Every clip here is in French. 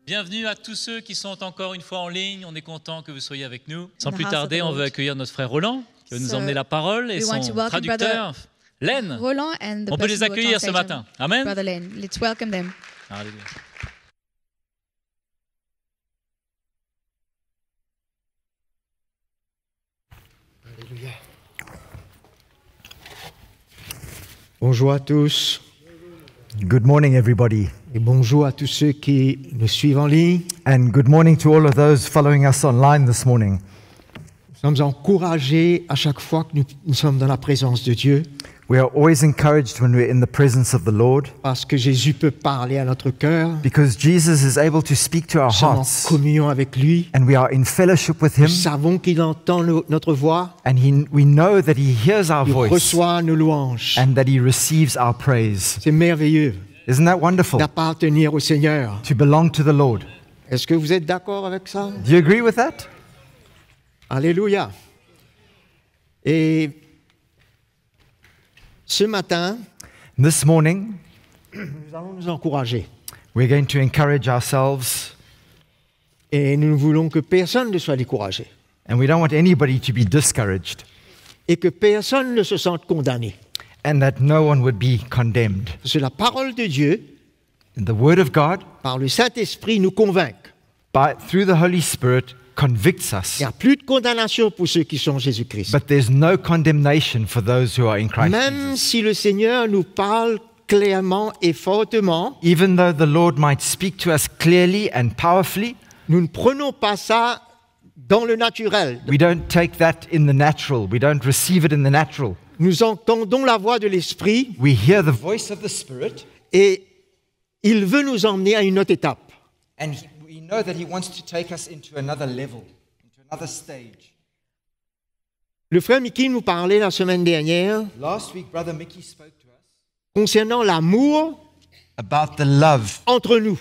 Bienvenue à tous ceux qui sont encore une fois en ligne. On est content que vous soyez avec nous. Sans plus tarder, on veut accueillir notre frère Roland qui va nous emmener la parole et son traducteur, Len. On peut les accueillir ce matin. Amen. Brother Len, let's welcome them. Alléluia. Alléluia. Bonjour à tous. Good morning, everybody. Et bonjour à tous ceux qui nous suivent en ligne. And good morning to all of those following us online this morning. Nous sommes encouragés à chaque fois que nous sommes dans la présence de Dieu. We are always encouraged when we're in the presence of the Lord Parce que Jésus peut parler à notre cœur. because Jesus is able to speak to our Nous sommes en hearts communion avec lui. and we are in fellowship with Nous Him savons qu'il entend notre voix. and we know that He hears our Il voice reçoit nos louanges. and that He receives our praise. C'est merveilleux Isn't that wonderful? d'appartenir au Seigneur. To belong to the Lord. Est-ce que vous êtes d'accord avec ça? Do you agree with that? Alléluia. Et ce matin, This morning, nous allons nous encourager. we're going to encourage ourselves Et nous ne voulons que personne ne soit découragé. and we don't want anybody to be discouraged Et que personne ne se sente condamné. and that no one would be condemned. Parce que la parole de Dieu, And the Word of God, par le Saint-Esprit, nous convainc. through the Holy Spirit, convicts us. Il n'y a plus de condamnation pour ceux qui sont en Jésus-Christ. But there's no condemnation for those who are in Christ Même Jesus. si le Seigneur nous parle clairement et fortement, Even though the Lord might speak to us clearly and powerfully, nous ne prenons pas ça dans le naturel. we don't take that in the natural. We don't receive it in the natural. Nous entendons la voix de l'Esprit We hear the voice of the Spirit, et il veut nous emmener à une autre étape. and we know that He wants to take us into another level, into another stage. Le frère Mickey nous parlait la semaine dernière Last week, Brother Mickey spoke to us concernant l'amour about the love entre nous,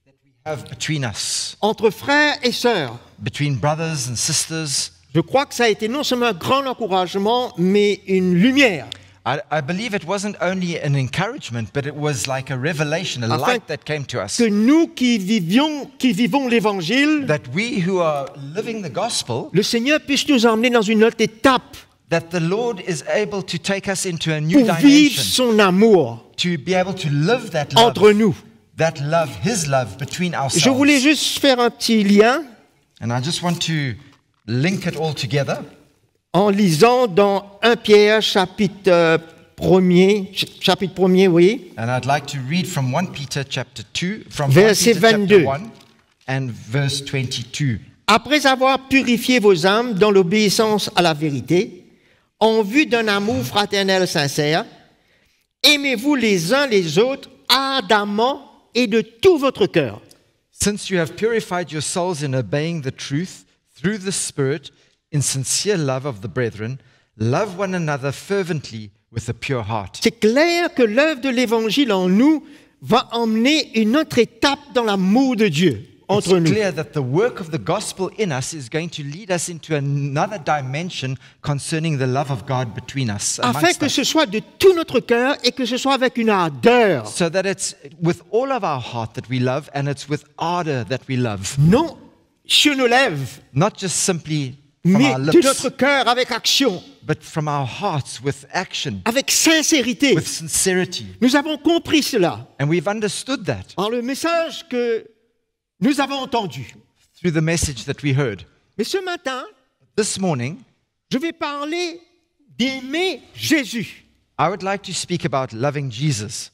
that we have between us, entre frères et sœurs. between brothers and sisters. Je crois que ça a été non seulement un grand encouragement, mais une lumière. I believe it wasn't only an encouragement, but it was like a revelation, a Afin light that came to us. Que nous qui vivons l'Évangile, That we who are living the gospel, le Seigneur puisse nous emmener dans une autre étape that the Lord is able to take us into a new pour vivre dimension, son amour to be able to live that entre love, nous. His love between Je voulais ourselves. juste faire un petit lien And I just want to link it all together en lisant dans 1 Pierre chapitre 1er, oui, and I'd like to read from 1 Peter chapter 2, from 1 Verset Peter chapter 22. 1 and verse 22. Après avoir purifié vos âmes dans l'obéissance à la vérité, en vue d'un amour fraternel sincère, aimez-vous les uns les autres ardemment et de tout votre cœur. Since you have purified your souls in obeying the truth through the Spirit, in sincere love of the brethren, love one another fervently with a pure heart. C'est clair que l'œuvre de l'Évangile en nous va emmener une autre étape dans l'amour de Dieu entre It's nous. clear that the work of the gospel in us is going to lead us into another dimension concerning the love of God between us, Afin amongst que us. ce soit de tout notre cœur et que ce soit avec une ardeur. So that it's with all of our heart that we love, and it's with ardor that we love. Non sur nos lèvres, Not just simply from mais our de lips, notre cœur avec action, but from our hearts with action, avec sincérité. with sincerity. Nous avons compris cela And we've understood that par le message que nous avons entendu. through the message that we heard. Mais ce matin, This morning, je vais parler d'aimer Jésus. I would like to speak about loving Jesus.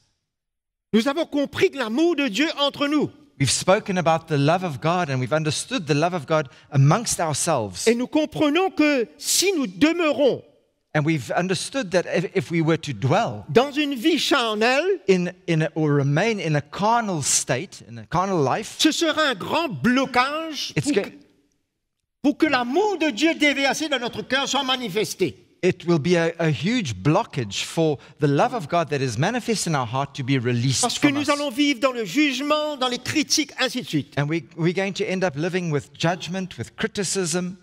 Nous avons compris que l'amour de Dieu entre nous. We've spoken about the love of God, and we've understood the love of God amongst ourselves. Et nous comprenons que si nous demeurons And we've understood that if we were to dwell dans une vie charnelle, or remain in a carnal state, in a carnal life, ce sera un grand blocage It's pour go- pour que l'amour de Dieu déversé dans notre cœur soit manifesté. it will be a huge blockage for the love of God that is manifest in our heart to be released Parce que from nous us. allons vivre dans le jugement, dans les critiques, ainsi de suite. And we're going to end up living with judgment, with criticism,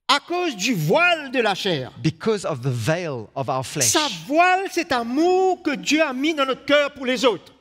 À cause du voile de la chair. because of the veil of our flesh. Sa voile, cet amour que Dieu a mis dans notre cœur pour les autres.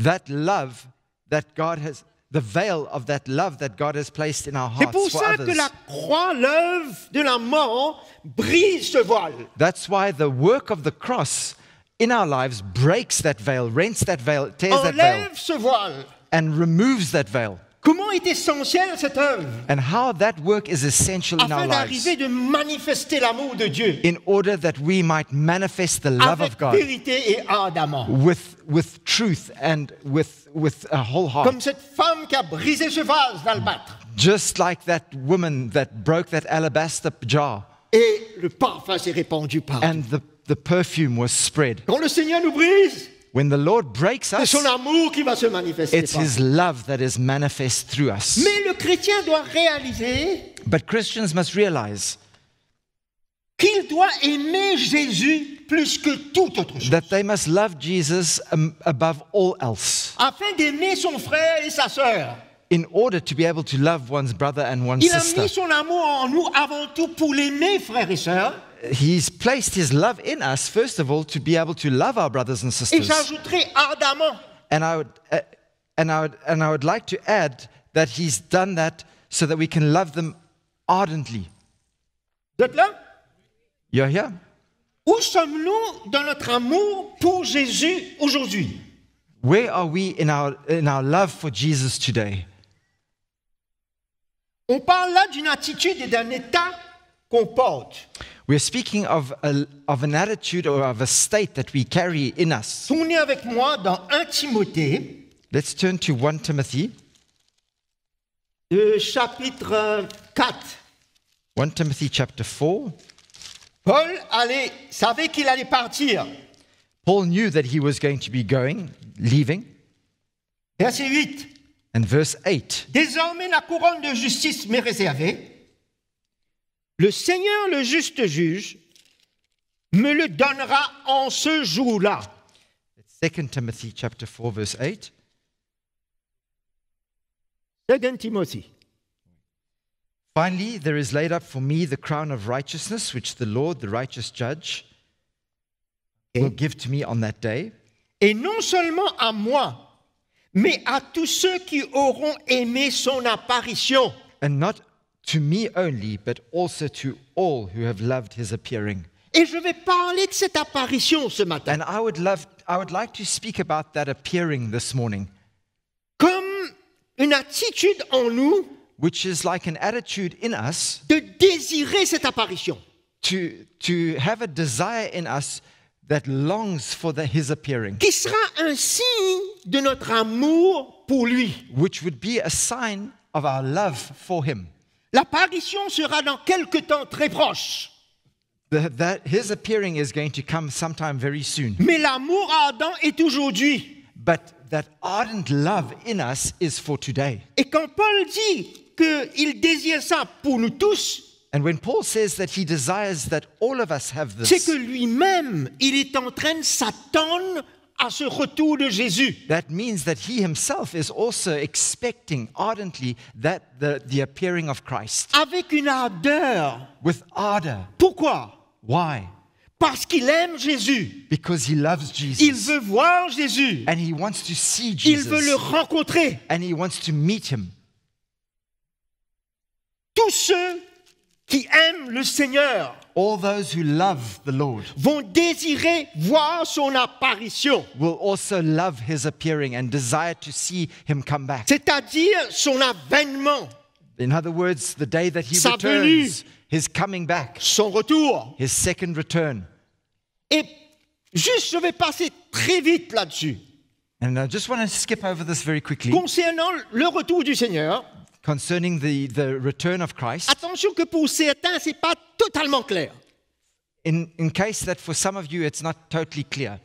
That love that God has the veil of that love that God has placed in our C'est hearts pour for ça others. que la croix, l'œuvre de la mort, brise ce voile. That's why the work of the cross in our lives breaks that veil, rents that veil, tears that veil, Enlève ce voile. and removes that veil. Comment est essentielle cette œuvre? And how that work is essential in our Afin lives d'arriver de manifester l'amour de Dieu in order that we might manifest the love avec of God vérité et ardemment. with truth and with a whole heart. Comme cette femme qui a brisé ce vase d'albâtre. Just like that woman that broke that alabaster jar Et le parfum s'est répandu partout. and the perfume was spread. Quand le Seigneur nous brise, When the Lord breaks c'est us, son amour qui va se manifester. it's His love that is manifest through us. Mais le chrétien doit réaliser But Christians must realize qu'il doit aimer Jésus plus que toute autre chose. that they must love Jesus above all else Afin d'aimer son frère et sa sœur. in order to be able to love one's brother and one's Il a sister. mis son amour en nous avant tout pour l'aimer, frères et sœurs. He's placed His love in us, first of all, to be able to love our brothers and Et sisters. j'ajouterai ardemment. And I would like to add that He's done that so that we can love them ardently. Vous êtes là? You're here? Où sommes-nous dans notre amour pour Jésus aujourd'hui? Where are we in our love for Jesus today? On parle là d'une attitude et d'un état qu'on porte. We're speaking of an attitude or of a state that we carry in us. Tournez avec moi dans 1 Timothée, Let's turn to 1 Timothy. Chapitre 4. 1 Timothy chapter 4. Paul savait qu'il allait partir. Paul knew that he was going to be leaving. Verset 8. And verse 8. Désormais, la couronne de justice m'est réservée. Le Seigneur, le juste juge, me le donnera en ce jour-là. 2 Timothy chapter 4 verse 8. 2 Timothy. Finally, there is laid up for me the crown of righteousness, which the Lord, the righteous judge, will give to me on that day. Et non seulement à moi, mais à tous ceux qui auront aimé son apparition. And not to me only, but also to all who have loved his appearing. Et je vais parler de cette apparition ce matin. And I would like to speak about that appearing this morning, Comme une attitude en nous which is like an attitude in us de désirer cette apparition. to have a desire in us that longs for his appearing, Qui sera un signe de notre amour pour lui. which would be a sign of our love for him. L'apparition sera dans quelque temps très proche. That his appearing is going to come sometime very soon. Mais l'amour ardent est aujourd'hui. But that ardent love in us is for today. Et quand Paul dit qu'il désire ça pour nous tous, And when Paul says that he desires that all of us have c'est this, que lui-même, il est en train de s'attendre à ce retour de Jésus. that means that he himself is also expecting ardently that the appearing of Christ Avec une ardeur. with ardor. Pourquoi? Why? Parce qu'il aime Jésus. Because he loves Il Jesus. veut voir Jésus. And he wants to see Il veut le Jesus. rencontrer. And he wants to meet him. Tous ceux qui aiment le Seigneur All those who love the Lord vont désirer voir son apparition, will also love his appearing and desire to see him come back. c'est-à-dire son avènement, In other words, the day that he Sa returns, his coming back, son retour. his second return. Et juste, je vais passer très vite là-dessus. And I just want to skip over this very quickly. Concernant le retour du Seigneur, Concerning the return of Christ, attention que pour certains, ce n'est pas totalement clair. in case that for some of you it's not totally clear.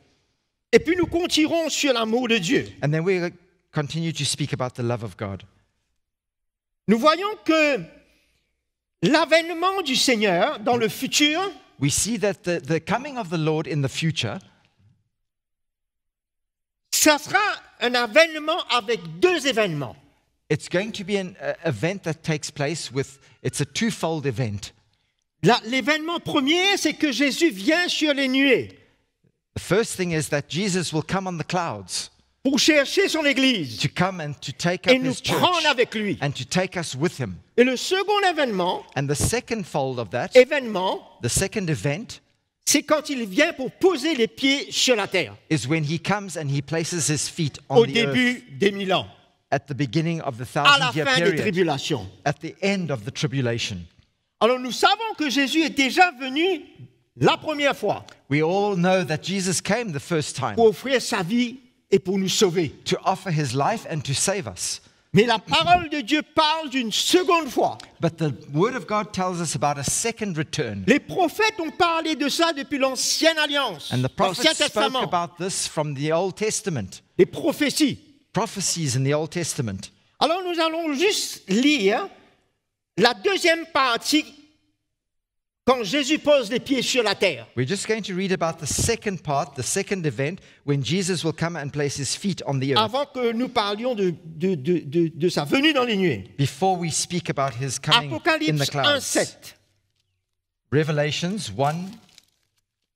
Et puis nous continuerons sur l'amour de Dieu. And then we continue to speak about the love of God. Nous voyons que l'avènement du Seigneur dans le futur We see that the coming of the Lord in the future, ça sera un avènement avec deux événements. it's going to be an event that takes place it's a twofold event. L'événement premier, c'est que Jésus vient sur les nuées. The first thing is that Jesus will come on the clouds. pour chercher son Église to come and to take up et nous his church prendre avec lui. and to take us with him. Et le second événement, And the second fold of that, the second event, c'est quand il vient pour poser les pieds sur la terre, is when he comes and he places his feet on au the début earth des 1000 ans, at the beginning of the à la 1,000-year fin des period, tribulations. at the end of the tribulation. Alors nous savons que Jésus est déjà venu la première fois We all know that Jesus came the first time pour offrir sa vie et pour nous sauver. to offer his life and to save us. Mais la parole de Dieu parle d'une seconde fois. But the Word of God tells us about a second return. Les prophètes ont parlé de ça depuis l'Ancienne Alliance, And the l'Ancien prophets spoke Testament, about this from the Old Testament, les prophéties. prophecies in the Old Testament. Alors nous allons juste lire la deuxième partie quand Jésus pose les pieds sur la terre. We're just going to read about the second part, the second event, when Jesus will come and place his feet on the earth, Avant que nous parlions de sa venue dans les nuées. before we speak about his coming in the Apocalypse 1, clouds. 7. Revelations 1,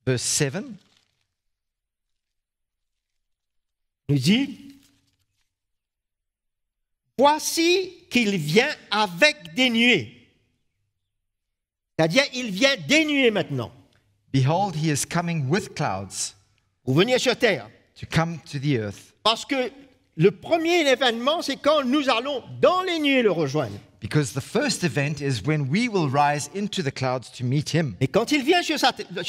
verse 7, nous dit, voici qu'il vient avec des nuées. C'est-à-dire, il vient des nuées maintenant, Behold, he is coming with clouds pour venir sur terre. to come to the earth. Parce que le premier événement, c'est quand nous allons dans les nuées le rejoindre. Because the first event is when we will rise into the clouds to meet him. Et quand il vient sur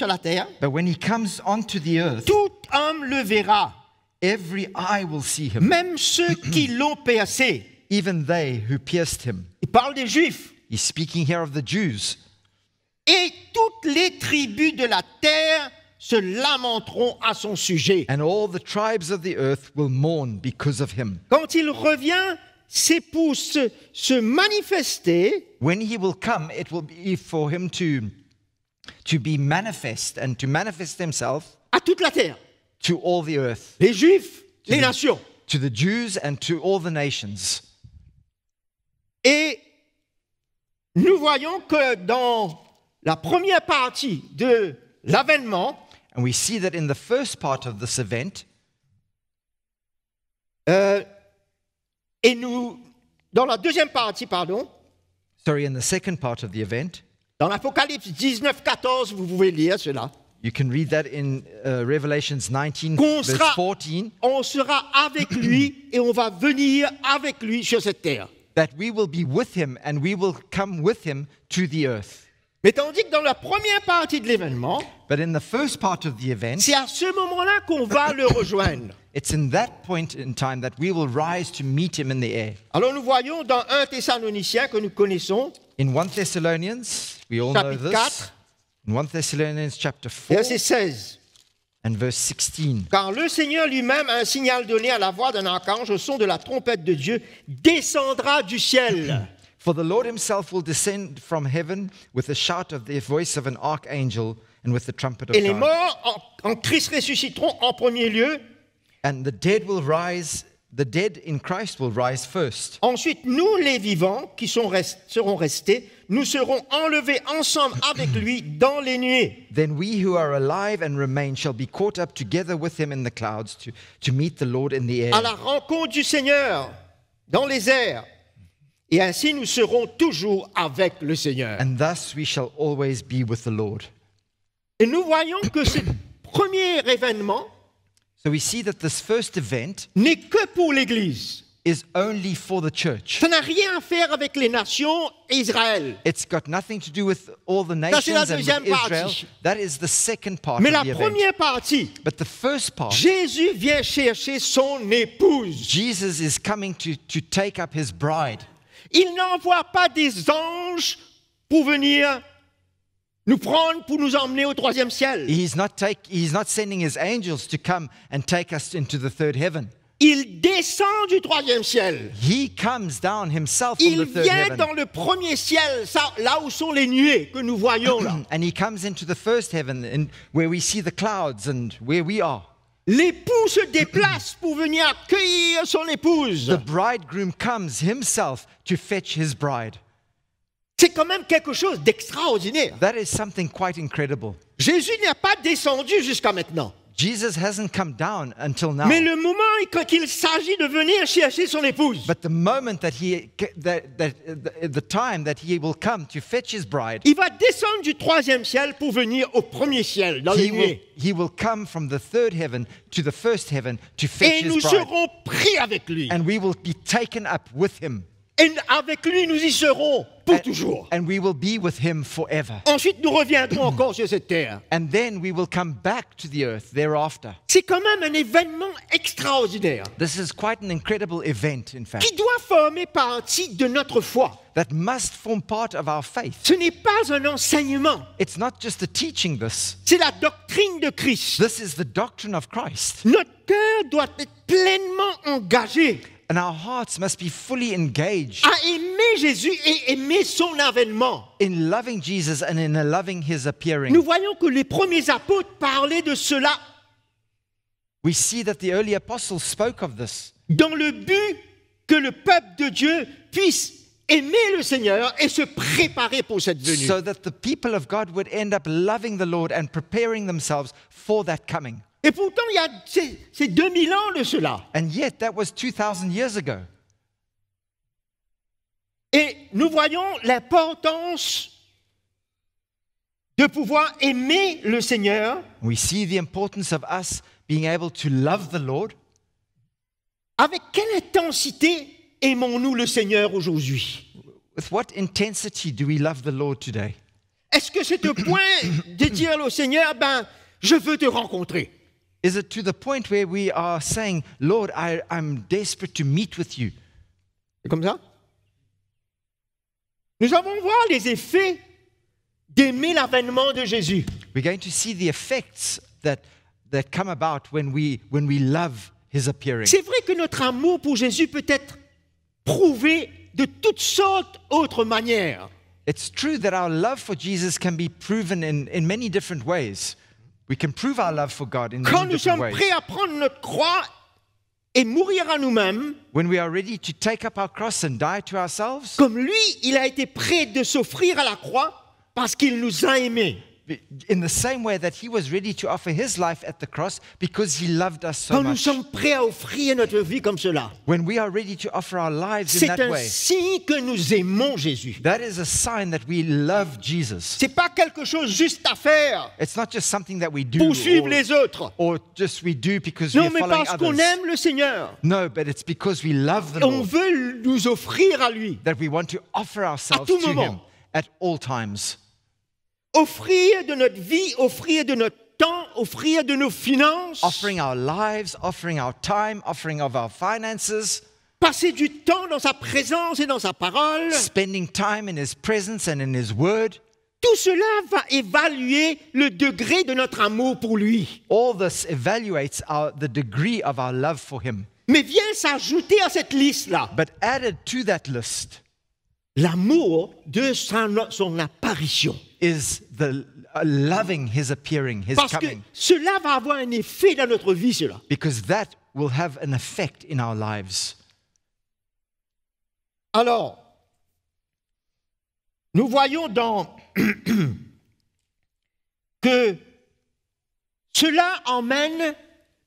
la terre, But when he comes onto the earth, tout homme le verra, every eye will see him, même ceux qui l'ont percé. even they who pierced him. Il parle des Juifs. He's speaking here of the Jews. Et toutes les tribus de la terre se lamenteront à son sujet. And all the tribes of the earth will mourn because of him. Quand il revient, c'est pour se manifester When he will come, it will be for him to be manifest and to manifest himself à toute la terre. to all the earth, Les Juifs, les nations. to the Jews and to all the nations. Et nous voyons que dans la première partie de l'avènement, And we see that in the first part of this event, et nous, dans la deuxième partie, in the second part of the event, dans l'Apocalypse 19, 14, vous pouvez lire cela, you can read that in Revelations 19, qu'on verse sera, 14, on sera avec lui et on va venir avec lui sur cette terre. that we will be with him and we will come with him to the earth. Mais tandis que dans la première partie de l'événement, But in the first part of the event, c'est à ce moment-là qu'on va le rejoindre. it's in that point in time that we will rise to meet him in the air. Alors nous voyons dans 1 Thessaloniciens que nous connaissons, In 1 Thessalonians, we all know chapitre this. 4, In 1 Thessalonians chapter 4 verset 16. and verse 16. Car le Seigneur lui-même, à un signal donné à la voix d'un archange, au son de la trompette de Dieu, descendra du ciel. For the Lord himself will descend from heaven with a shout of the voice of an archangel and with the trumpet of Et les God. morts en Christ ressusciteront en premier lieu. And the dead in Christ will rise first. Ensuite, nous, les vivants, qui seront restés, nous serons enlevés ensemble avec lui dans les nuées. Then we who are alive and remain shall be caught up together with him in the clouds to meet the Lord in the air. À la rencontre du Seigneur dans les airs. Et ainsi, nous serons toujours avec le Seigneur. And thus we shall always be with the Lord. Et nous voyons que ce premier événement So we see that this first event n'est que pour l'Église. is only for the church. Ça n'a rien à faire avec les nations et Israël. It's got nothing to do with all the Ça, c'est la nations and deuxième with Israel. partie. That is the second part Mais of la the event. première partie, But the first part, Jésus vient chercher son épouse. Jesus is coming to take up his bride. Il n'envoie pas des anges pour venir nous prendre, pour nous emmener au troisième ciel. He's not sending his angels to come and take us into the third heaven. Il descend du troisième ciel. He comes down himself from Il the third vient heaven. dans le premier ciel, là où sont les nuées que nous voyons là. And he comes into the first heaven where we see the clouds and where we are. L'époux se déplace pour venir accueillir son épouse. The bridegroom comes himself to fetch his bride. C'est quand même quelque chose d'extraordinaire. That is something quite incredible. Jésus n'est pas descendu jusqu'à maintenant. Jesus hasn't come down until now. Mais le moment quand il s'agit de venir chercher son épouse, But the moment that the time that he will come to fetch his bride, il va descendre du 3e ciel pour venir au 1er ciel, dans les nuées. he will come from the 3rd heaven to the 1st heaven to fetch Et his nous bride. serons pris avec lui. And we will be taken up with him. Et avec lui, nous y serons pour toujours. And we will be with him forever. Ensuite, nous reviendrons encore sur cette terre. And then we will come back to the earth thereafter. C'est quand même un événement extraordinaire This is quite an incredible event, in fact, qui doit former partie de notre foi. that must form part of our faith. Ce n'est pas un enseignement, It's not just a teaching this. c'est la doctrine de Christ. This is the doctrine of Christ. Notre cœur doit être pleinement engagé And our hearts must be fully engaged à aimer Jésus et aimer son avènement. in loving Jesus and in loving his appearing. Nous voyons que les premiers apôtres parlaient de cela We see that the early apostles spoke of this dans le but que le peuple de Dieu puisse aimer le Seigneur et se préparer pour cette venue. so that the people of God would end up loving the Lord and preparing themselves for that coming. Et pourtant, il y a c'est 2000 ans de cela. And yet, that was 2,000 years ago. Et nous voyons l'importance de pouvoir aimer le Seigneur We see the importance of us being able to love the Lord. avec quelle intensité aimons-nous le Seigneur aujourd'hui? With what intensity do we love the Lord today? Est-ce que c'est au point de dire au Seigneur, je veux te rencontrer? Is it to the point where we are saying, Lord, I'm desperate to meet with you? C'est comme ça? Nous allons voir les effets d'aimer l'avènement de Jésus. We're going to see the effects that come about when we love his appearing. C'est vrai que notre amour pour Jésus peut être prouvé de toutes sortes d'autres manières. It's true that our love for Jesus can be proven in many different ways. We can prove our love for God in Quand many nous different sommes ways. prêts à prendre notre croix et mourir à nous-mêmes, When we are ready to take up our cross and die to ourselves, comme lui, il a été prêt de s'offrir à la croix parce qu'il nous a aimés. in the same way that he was ready to offer his life at the cross because he loved us so Quand nous much. sommes prêts à offrir notre vie comme cela, When we are ready to offer our lives in c'est that un way, signe que nous aimons Jésus. that is a sign that we love Jesus. C'est pas quelque chose juste à faire It's not just something that we do pour suivre les autres. or just we do because we Non, are mais following parce qu'on others. aime le Seigneur. No, but it's because we love the Et on Lord veut nous offrir à lui. that we want to offer ourselves tout to moment. him at all times. Offrir de notre vie, offrir de notre temps, offrir de nos finances. Offering our lives, offering our time, offering of our finances, Passer du temps dans sa présence et dans sa parole. spending time in his presence and in his word. Tout cela va évaluer le degré de notre amour pour lui. All this evaluates the degree of our love for him. Mais vient s'ajouter à cette liste-là But added to that list l'amour de son apparition. is the loving his appearing, his Parce que coming. cela va avoir un effet dans notre vie, cela. Because that will have an effect in our lives. Alors, nous voyons que cela emmène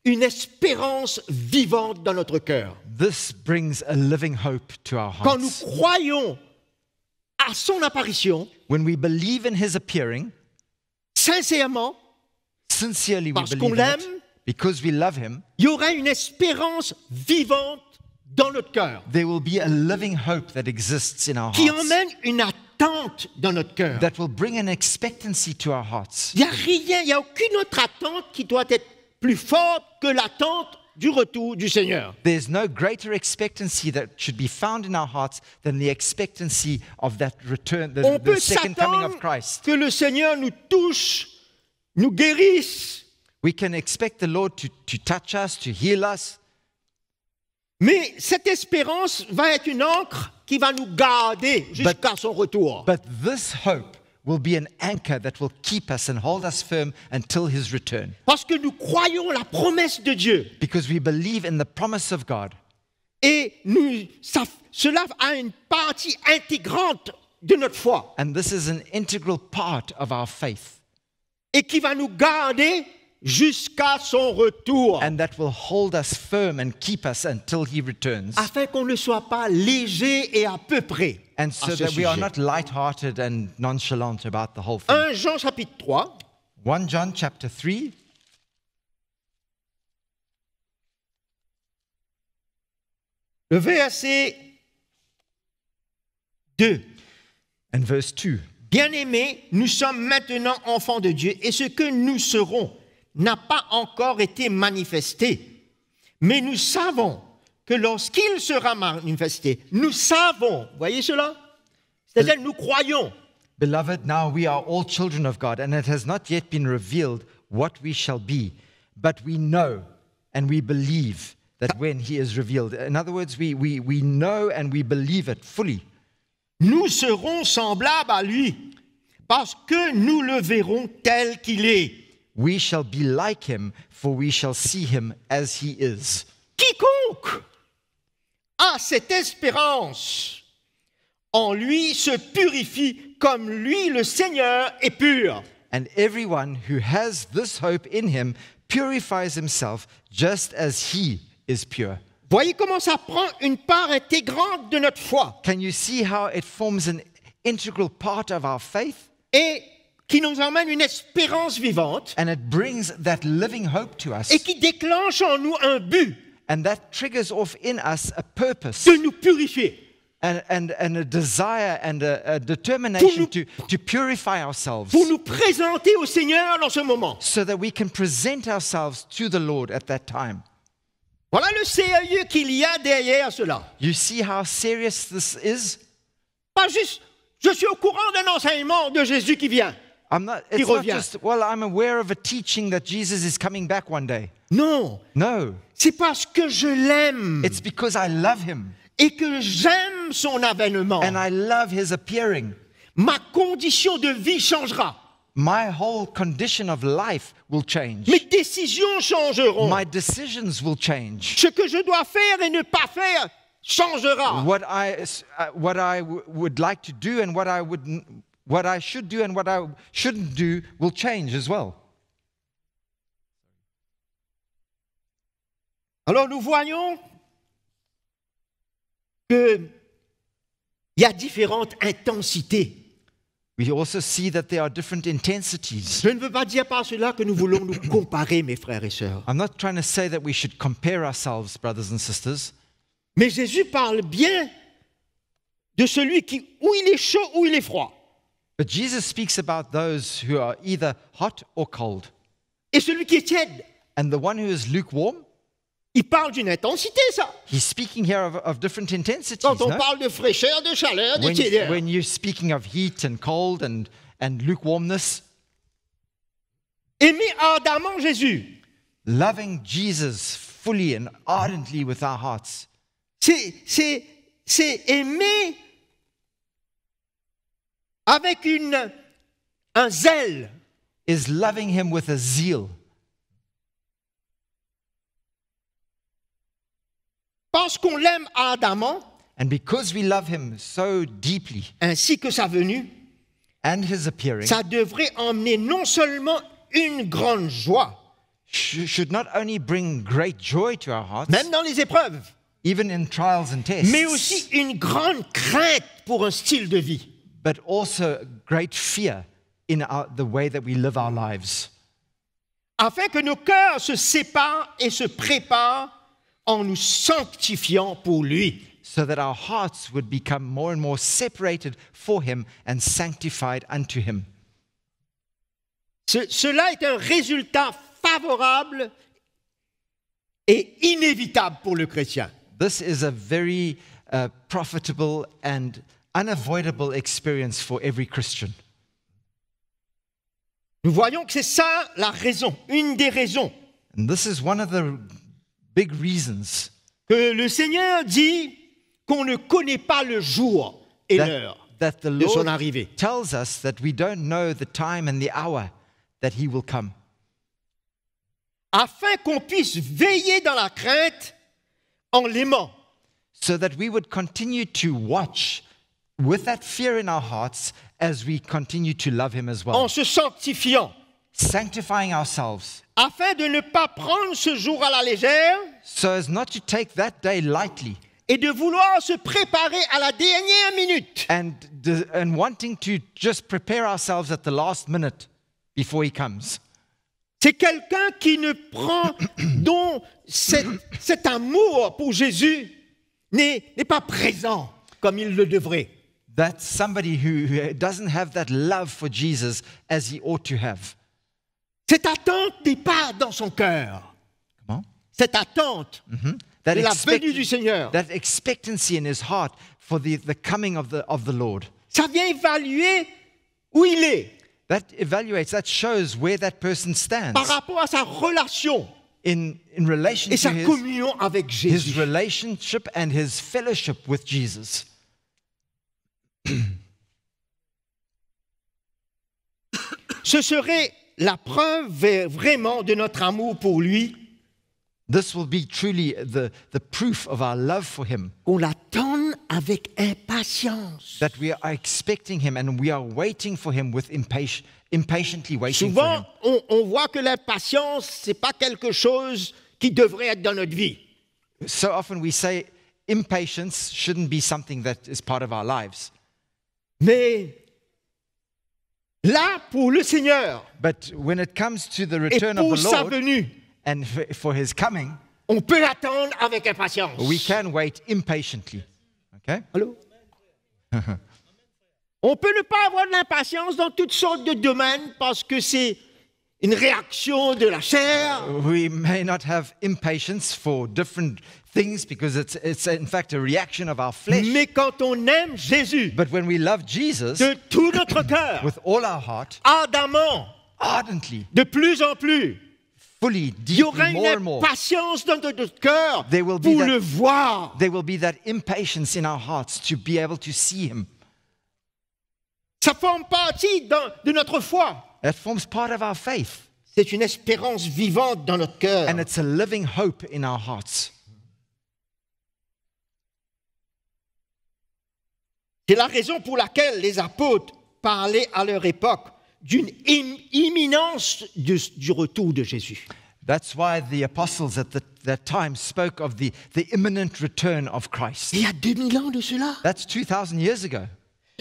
une espérance vivante dans notre cœur. This brings a living hope to our Quand nous hearts. croyons à son apparition, When we believe in his appearing, sincèrement, sincerely we Parce believe qu'on in it, l'aime. because we love him, il y aura une espérance vivante dans notre cœur there will be a living hope that exists in our qui hearts. emmène une attente dans notre cœur. That will bring an expectancy to our hearts. Il n'y a rien, il n'y a aucune autre attente qui doit être plus forte que l'attente du retour du Seigneur. There's no greater expectancy that should be found in our hearts than the expectancy of that return, On the peut second coming s'attendre of Christ. que le Seigneur nous touche, nous guérisse, We can expect the Lord to touch us, to heal us, mais cette espérance va être une encre qui va nous garder jusqu'à son retour. but this hope will be an anchor that will keep us and hold us firm until his return. Parce que nous croyons la promesse de Dieu. Because we believe in the promise of God. Et cela a une partie intégrante de notre foi And this is an integral part of our faith et qui va nous garder jusqu'à son retour, and that will hold us firm and keep us until he returns, afin qu'on ne soit pas léger et à peu près and so à ce that we are sujet. not light-hearted and nonchalant about the whole thing. 1 Jean chapitre 3, 1 John chapter 3, le verset 2. and verse 2. Bien-aimés, nous sommes maintenant enfants de Dieu et ce que nous serons n'a pas encore été manifesté. Mais nous savons que lorsqu'il sera manifesté, nous savons, voyez cela? C'est-à-dire nous croyons. Beloved, now we are all children of God, and it has not yet been revealed what we shall be, but we know and we believe that when he is revealed. In other words, we know and we believe it fully. Nous serons semblables à lui parce que nous le verrons tel qu'il est. We shall be like him, for we shall see him as he is. Quiconque a cette espérance en lui se purifie comme lui, le Seigneur, est pur. And everyone who has this hope in him purifies himself just as he is pure. Voyez comment ça prend une part intégrante de notre foi Can you see how it forms an integral part of our faith? et qui nous emmène une espérance vivante And it brings that living hope to us. et qui déclenche en nous un but And that triggers off in us a purpose de nous purifier. and a desire and a determination to purify ourselves Pour nous présenter au Seigneur dans ce moment. so that we can present ourselves to the Lord at that time. Voilà le sérieux qu'il y a derrière cela. You see how serious this is? Pas juste, je suis au courant d'un enseignement de Jésus qui vient. It's not just, well, I'm aware of a teaching that Jesus is coming back one day. Non, No, c'est parce que je l'aime it's because I love him et que j'aime son avènement. and I love his appearing. Ma condition de vie changera. My whole condition of life will change. Mes décisions changeront. My decisions will change. Ce que je dois faire et ne pas faire changera. What I would like to do and what I should do and what I shouldn't do will change as well. Alors nous voyons qu'il y a différentes intensités. We also see that there are different intensities. Je ne veux pas dire par cela que nous voulons nous comparer, mes frères et sœurs. I'm not trying to say that we should compare ourselves, brothers and sisters. Mais Jésus parle bien de celui qui, ou il est chaud ou il est froid. But Jesus speaks about those who are either hot or cold. Et celui qui est tiède, And the one who is lukewarm, il parle d'une intensité, ça. he's speaking here of different intensities. Quand on No? parle de fraîcheur, de chaleur, de tiédeur. When you're speaking of heat and cold and lukewarmness, Aimer ardemment Jésus, loving Jesus fully and ardently with our hearts, c'est aimer avec un zèle. is loving him with a zeal. Parce qu'on l'aime ardemment, And because we love him so deeply ainsi que sa venue, and his appearing, ça devrait emmener non seulement une grande joie, should not only bring great joy to our hearts, même dans les épreuves, even in trials and tests, mais aussi une grande crainte pour un style de vie. but also great fear in the way that we live our lives, Afin que nos cœurs se séparent et se préparent en nous sanctifiant pour lui. so that our hearts would become more and more separated for him and sanctified unto him. Cela est un résultat favorable et inévitable pour le chrétien. This is a very profitable and unavoidable experience for every Christian. Nous voyons que c'est ça la raison, une des raisons And this is one of the big reasons que le Seigneur dit qu'on ne connaît pas le jour et l'heure that the de son Lord arrivée. tells us that we don't know the time and the hour that he will come, Afin qu'on puisse veiller dans la crainte en l'aimant. so that we would continue to watch with that fear in our hearts as we continue to love him as well, En se sanctifiant, sanctifying ourselves, afin de ne pas prendre ce jour à la légère so as not to take that day lightly, et de vouloir se préparer à la dernière minute. and wanting to just prepare ourselves at the last minute before he comes. C'est quelqu'un qui ne prend, dont cet amour pour Jésus n'est pas présent comme il le devrait. That's somebody who doesn't have that love for Jesus as he ought to have. Cette attente n'est pas dans son cœur. Comment? Cette attente That, de la venue du Seigneur. that expectancy in his heart for the coming of the Lord. Ça vient évaluer où il est That evaluates, that shows where that person stands par rapport à sa relation in relation et to sa communion avec his Jésus. relationship and his fellowship with Jesus. Ce serait la preuve vraiment de notre amour pour lui, This will be truly the proof of our love for him, qu'on l'attende avec impatience. that we are expecting him and we are waiting for him with impatiently waiting for him. Souvent, on voit que l'impatience, ce n'est pas quelque chose qui devrait être dans notre vie. So often we say impatience shouldn't be something that is part of our lives. Mais là, pour le Seigneur, But when it comes to the et return of pour the sa Lord venue, and for his coming, on peut attendre avec impatience. we can wait impatiently. Okay? Allô? On peut ne pas avoir de l'impatience dans toutes sortes de domaines parce que c'est une réaction de la chair. We may not have impatience for different things because it's in fact a reaction of our flesh. Mais quand on aime Jésus But when we love Jesus de tout notre cœur, with all our heart, ardemment, ardently, de plus en plus, fully, il y aura deeply, une more and more, impatience dans notre cœur There will be pour that- le voir. there will be that impatience in our hearts to be able to see him. Ça forme partie de notre foi. That forms part of our faith. C'est une espérance vivante dans notre cœur. And it's a living hope in our hearts. C'est la raison pour laquelle les apôtres parlaient à leur époque d'une imminence du retour de Jésus. That's why the apostles at that time spoke of the imminent return of Christ. Il y a 2000 ans de cela. That's 2,000 years ago.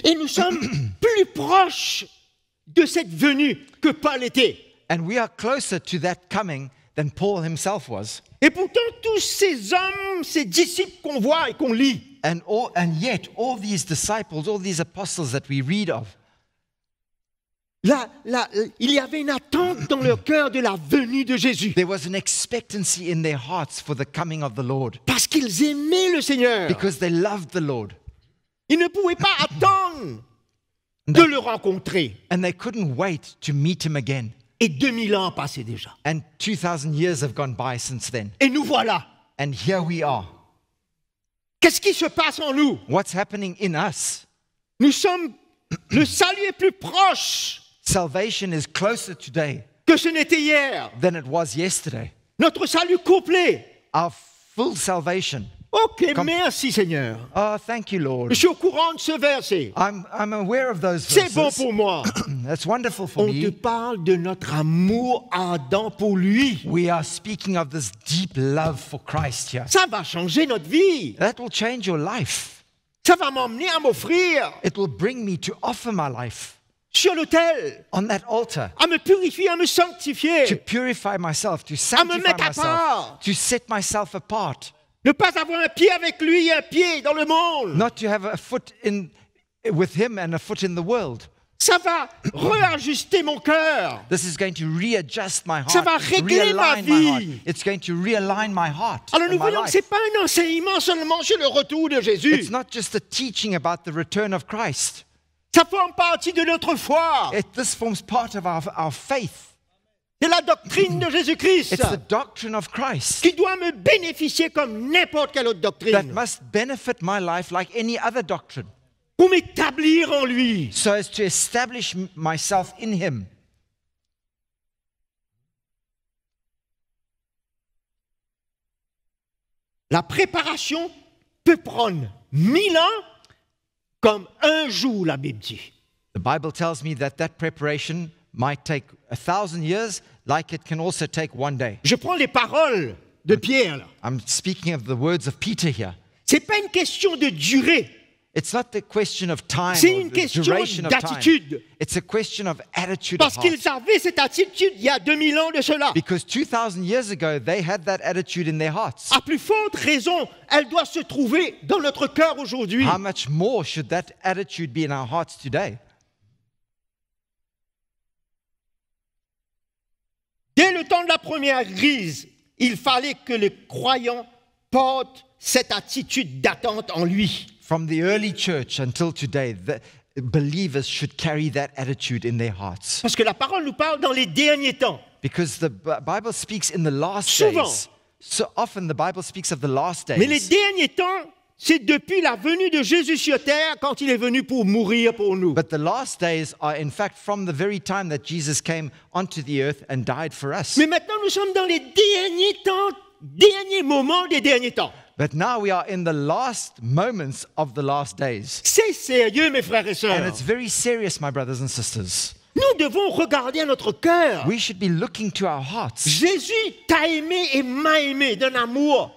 Et nous sommes plus proches de cette venue que Paul était. And we are closer to that coming than Paul himself was. Et pourtant, tous ces hommes, ces disciples qu'on voit et qu'on lit, And yet, all these disciples, all these apostles that we read of, il y avait une attente dans leur cœur de la venue de Jésus. there was an expectancy in their hearts for the coming of the Lord Parce qu'ils aimaient le Seigneur. because they loved the Lord. Ils ne pouvaient pas attendre de le rencontrer. And they couldn't wait to meet him again. Et 2000 ans passés déjà. And 2,000 years have gone by since then. Et nous voilà. And here we are. Qu'est-ce qui se passe en nous? What's happening in us? Nous sommes, le salut est plus proche Salvation is closer today que ce n'était hier. than it was yesterday. Notre salut complet. Our full salvation. Ok, merci Seigneur. Oh, thank you, Je Lord. suis au courant de ce verset. I'm aware of those C'est bon verses. pour moi. That's wonderful for On te me. parle de notre amour ardent pour lui. We are speaking of this deep love for Christ here. Ça va changer notre vie. That will change your life. Ça va m'emmener à m'offrir It will bring me to offer my life sur l'autel, on that altar, à me purifier, à me to sanctifier, purify myself, to me sanctify mettre à myself, part. to set myself apart, ne pas avoir un pied avec lui et un pied dans le monde. not to have a foot with him and a foot in the world. Ça va réajuster mon cœur. This is going to readjust my Ça heart, va régler ma realign my heart. vie. It's going to realign my heart Alors and nous my voyons que life. ce n'est pas un enseignement seulement sur le retour de Jésus. It's not just a teaching about the return of Christ. Ça forme partie de notre foi. This forms part of our faith. C'est la doctrine de Jésus-Christ It's the doctrine of Christ qui doit me bénéficier comme n'importe quelle autre that doctrine must benefit my life like any other doctrine, pour m'établir en lui. so as to establish myself in him. La préparation peut prendre 1000 ans comme un jour, la Bible dit. The Bible tells me that preparation might take 1,000 years, like it can also take one day. Je prends les paroles de Pierre là. I'm speaking of the words of Peter here. C'est pas une question de durée. It's not the question of time C'est or une the question duration of time. d'attitude. It's a question of attitude Parce of heart. qu'ils avaient cette attitude il y a 2000 ans de cela. Because 2,000 years ago, they had that attitude in their hearts. À plus forte raison, elle doit se trouver dans notre cœur aujourd'hui. How much more should that attitude be in our hearts today? Dès le temps de la première Église, il fallait que les croyants portent cette attitude d'attente en lui. From the early church until today, the believers should carry that attitude in their hearts. Parce que la parole nous parle dans les derniers temps. Because the Bible speaks in the last Souvent. days. So often the Bible speaks of the last Mais les days. derniers temps, c'est depuis la venue de Jésus sur terre quand il est venu pour mourir pour nous. But the last days are in fact from the very time that Jesus came onto the earth and died for us. Mais maintenant, nous sommes dans les derniers temps, derniers moments des derniers temps. But now we are in the last moments of the last days. C'est sérieux, mes frères et And sœurs. it's very serious, my brothers and sisters. Nous devons regarder à notre cœur. We should be looking to our hearts. Jésus t'a aimé et m'a aimé d'un amour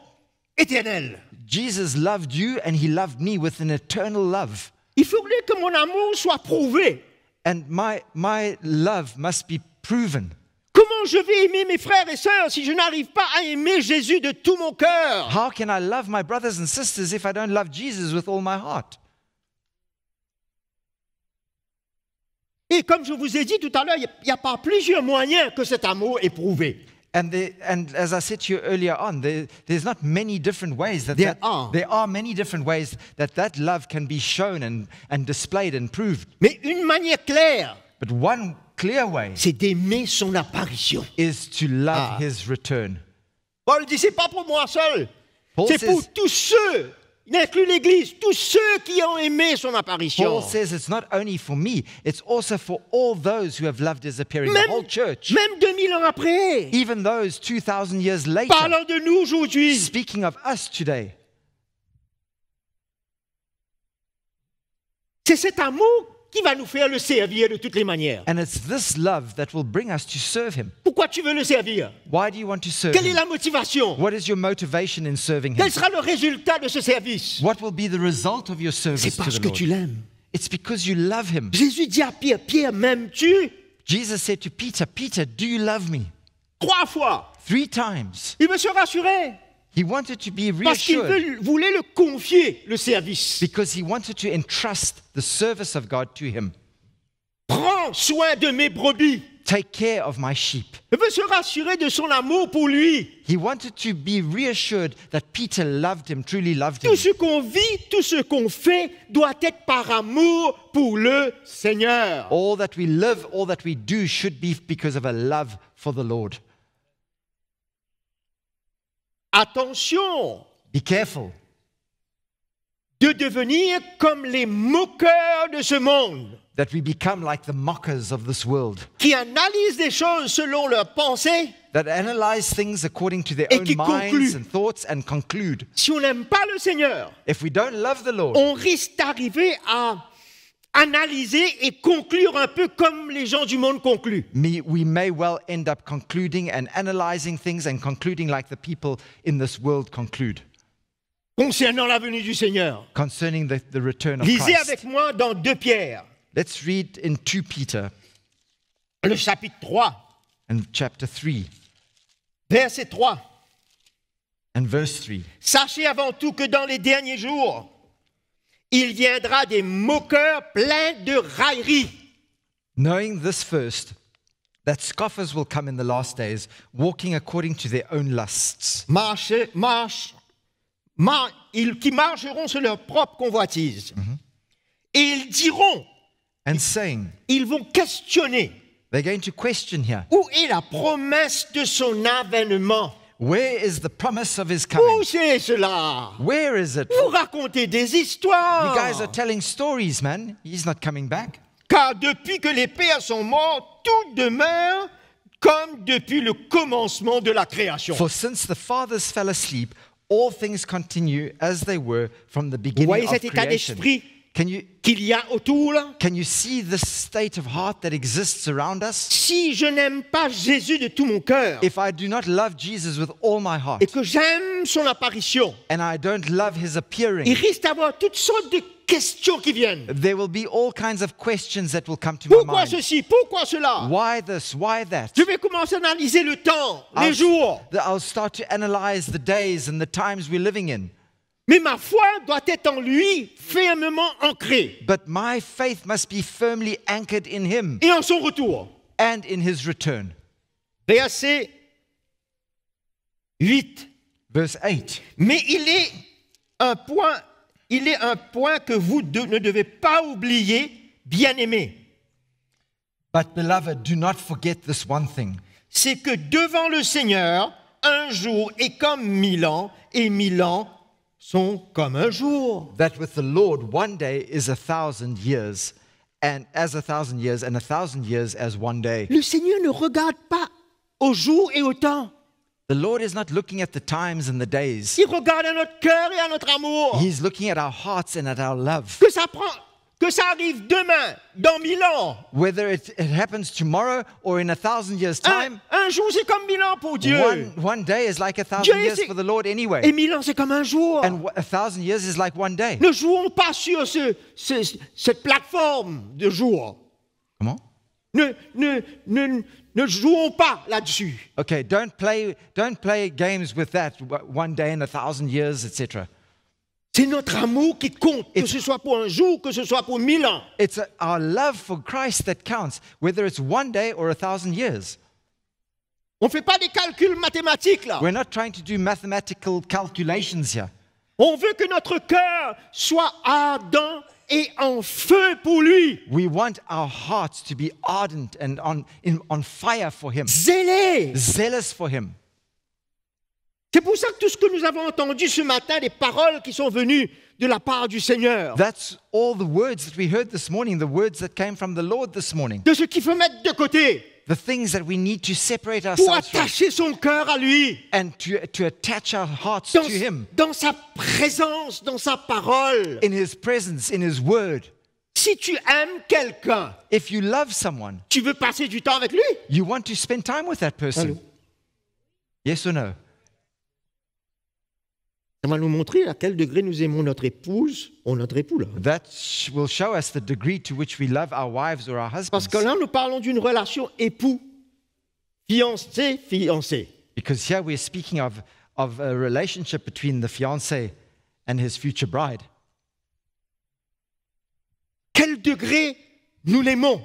éternel. Jesus loved you and he loved me with an eternal love. Il faudrait que mon amour soit prouvé. And my love must be proven. Comment je vais aimer mes frères et sœurs si je n'arrive pas à aimer Jésus de tout mon cœur? How can I love my brothers and sisters if I don't love Jesus with all my heart? Et comme je vous ai dit tout à l'heure, il y a pas plusieurs moyens que cet amour est prouvé. And as I said to you earlier on, there's not many different ways that There are many different ways that love can be shown and displayed and proved. Mais une manière claire, But one clear way c'est d'aimer son apparition. is to love his return. Paul dit, c'est pas pour moi seul. Paul C'est pour says, tous ceux, il inclut l'Église, tous ceux qui ont aimé son apparition. Paul says it's not only for me, it's also for all those who have loved his appearing, the whole church. Même 2000 ans après, Even those 2,000 years later, parlant de nous aujourd'hui. speaking of us today. C'est cet amour qui va nous faire le servir de toutes les manières. And it's this love that will bring us to serve him. Pourquoi tu veux le servir? Why do you want to serve Quelle est him? la motivation? What is your motivation in serving him? Quel sera le résultat de ce service? What will be the result of your service C'est to parce the que Lord? tu l'aimes. It's because you love him. Jésus dit à Pierre, Pierre, m'aimes-tu? Jesus said to Peter, Peter, do you love me? 3 fois. 3 times. Il veut se rassurer. He wanted to be Parce qu'il reassured voulait le confier, le service. because he wanted to entrust the service of God to him. Prends soin de mes brebis. Take care of my sheep. Il veut se rassurer de son amour pour lui. He wanted to be reassured that Peter loved him, truly loved him. Tout ce qu'on vit, tout ce qu'on fait doit être par amour pour le Seigneur. All that we live, all that we do should be because of a love for the Lord. Attention Be careful de devenir comme les moqueurs de ce monde, that we become like the mockers of this world, qui analysent les choses selon leurs pensées. that analyze things according to their Et own qui minds concluent. and thoughts and conclude. Si on n'aime pas le Seigneur, If we don't love the Lord, on risque d'arriver à analyser et conclure un peu comme les gens du monde concluent. we may well end up concluding and analyzing things and concluding like the people in this world conclude Concernant la venue du Seigneur. concerning the return of Lisez Christ. avec moi dans 2 Pierre, Let's read in 2 Peter le chapitre 3, and chapter 3 verset 3. and verse 3. Sachez avant tout que dans les derniers jours, il viendra des moqueurs pleins de railleries. Knowing this first, that scoffers will come in the last days, walking according to their own lusts, Qui marcheront sur leur propre convoitise. Et ils diront, and saying, ils vont questionner, they're going to question here, où est la promesse de son avènement? where is the promise of his Où coming? c'est cela? Where is it? Vous racontez des histoires. You guys are telling stories, man. He's not coming back. Car depuis que les pères sont morts, tout demeure comme depuis le commencement de la création. For since the fathers fell asleep, all things continue as they were from the Vous beginning voyez of cet état creation. d'esprit? qu'il y a autour là? Can you see the state of heart that exists around us? Si je n'aime pas Jésus de tout mon cœur If I do not love Jesus with all my heart et que j'aime son apparition, and I don't love his il appearing, risque d'avoir toutes sortes de questions qui viennent. there will be all kinds of questions that will come to my Pourquoi mind. ceci? Pourquoi cela? Why this? Why that? Je vais commencer à analyser le temps, les jours. I'll start to analyze the days and the times we're living in. Mais ma foi doit être en lui fermement ancrée But my faith must be firmly anchored in him et en son retour. and in his return. Verset 8. Verse 8. Mais il est un point que vous ne devez pas oublier, bien-aimés. But beloved, do not forget this one thing. C'est que devant le Seigneur, un jour est comme 1000 ans et 1000 ans sont comme un jour. That with the Lord, one day is 1,000 years, and as 1,000 years, and 1,000 years as one day. Le Seigneur ne regarde pas au jour et au temps. The Lord is not looking at the times and the days. Il regarde à notre cœur et à notre amour. He's looking at our hearts and at our love. Que ça arrive demain, dans 1000 ans. Whether it happens tomorrow or in 1,000 years' time, Un jour, c'est comme 1000 ans pour Dieu. one day is like 1,000 Dieu, years for the Lord anyway. Et 1000 ans, c'est comme un jour. And 1,000 years is like one day. Ne jouons pas sur cette plateforme de jour. Comment? Ne jouons pas là-dessus. Okay, don't play games with that. One day in 1,000 years, etc. C'est notre amour qui compte, que ce soit pour un jour, que ce soit pour 1000 ans. It's our love for Christ that counts, whether it's one day or 1,000 years. On ne fait pas des calculs mathématiques là. We're not trying to do mathematical calculations here. On veut que notre cœur soit ardent et en feu pour lui. We want our hearts to be ardent and on fire for him. Zélés. Zealous for him. C'est pour ça que tout ce que nous avons entendu ce matin, les paroles qui sont venues de la part du Seigneur, That's all the words that we heard this morning, the words that came from the Lord this morning. de ce qu'il faut mettre de côté The things that we need to separate pour ourselves from attacher son cœur à lui, and to attach our hearts to him dans sa présence, dans sa parole. in his presence, in his word. Si tu aimes quelqu'un, If you love someone, tu veux passer du temps avec lui? you want to spend time with that person. Allô? Yes or no? Ça va nous montrer à quel degré nous aimons notre épouse ou notre époux. Là. That will show us the degree to which we love our wives or our Parce husbands. que là, nous parlons d'une relation époux, fiancé, fiancé. Because here we're speaking of a relationship between the fiancé and his future bride. Quel degré nous l'aimons?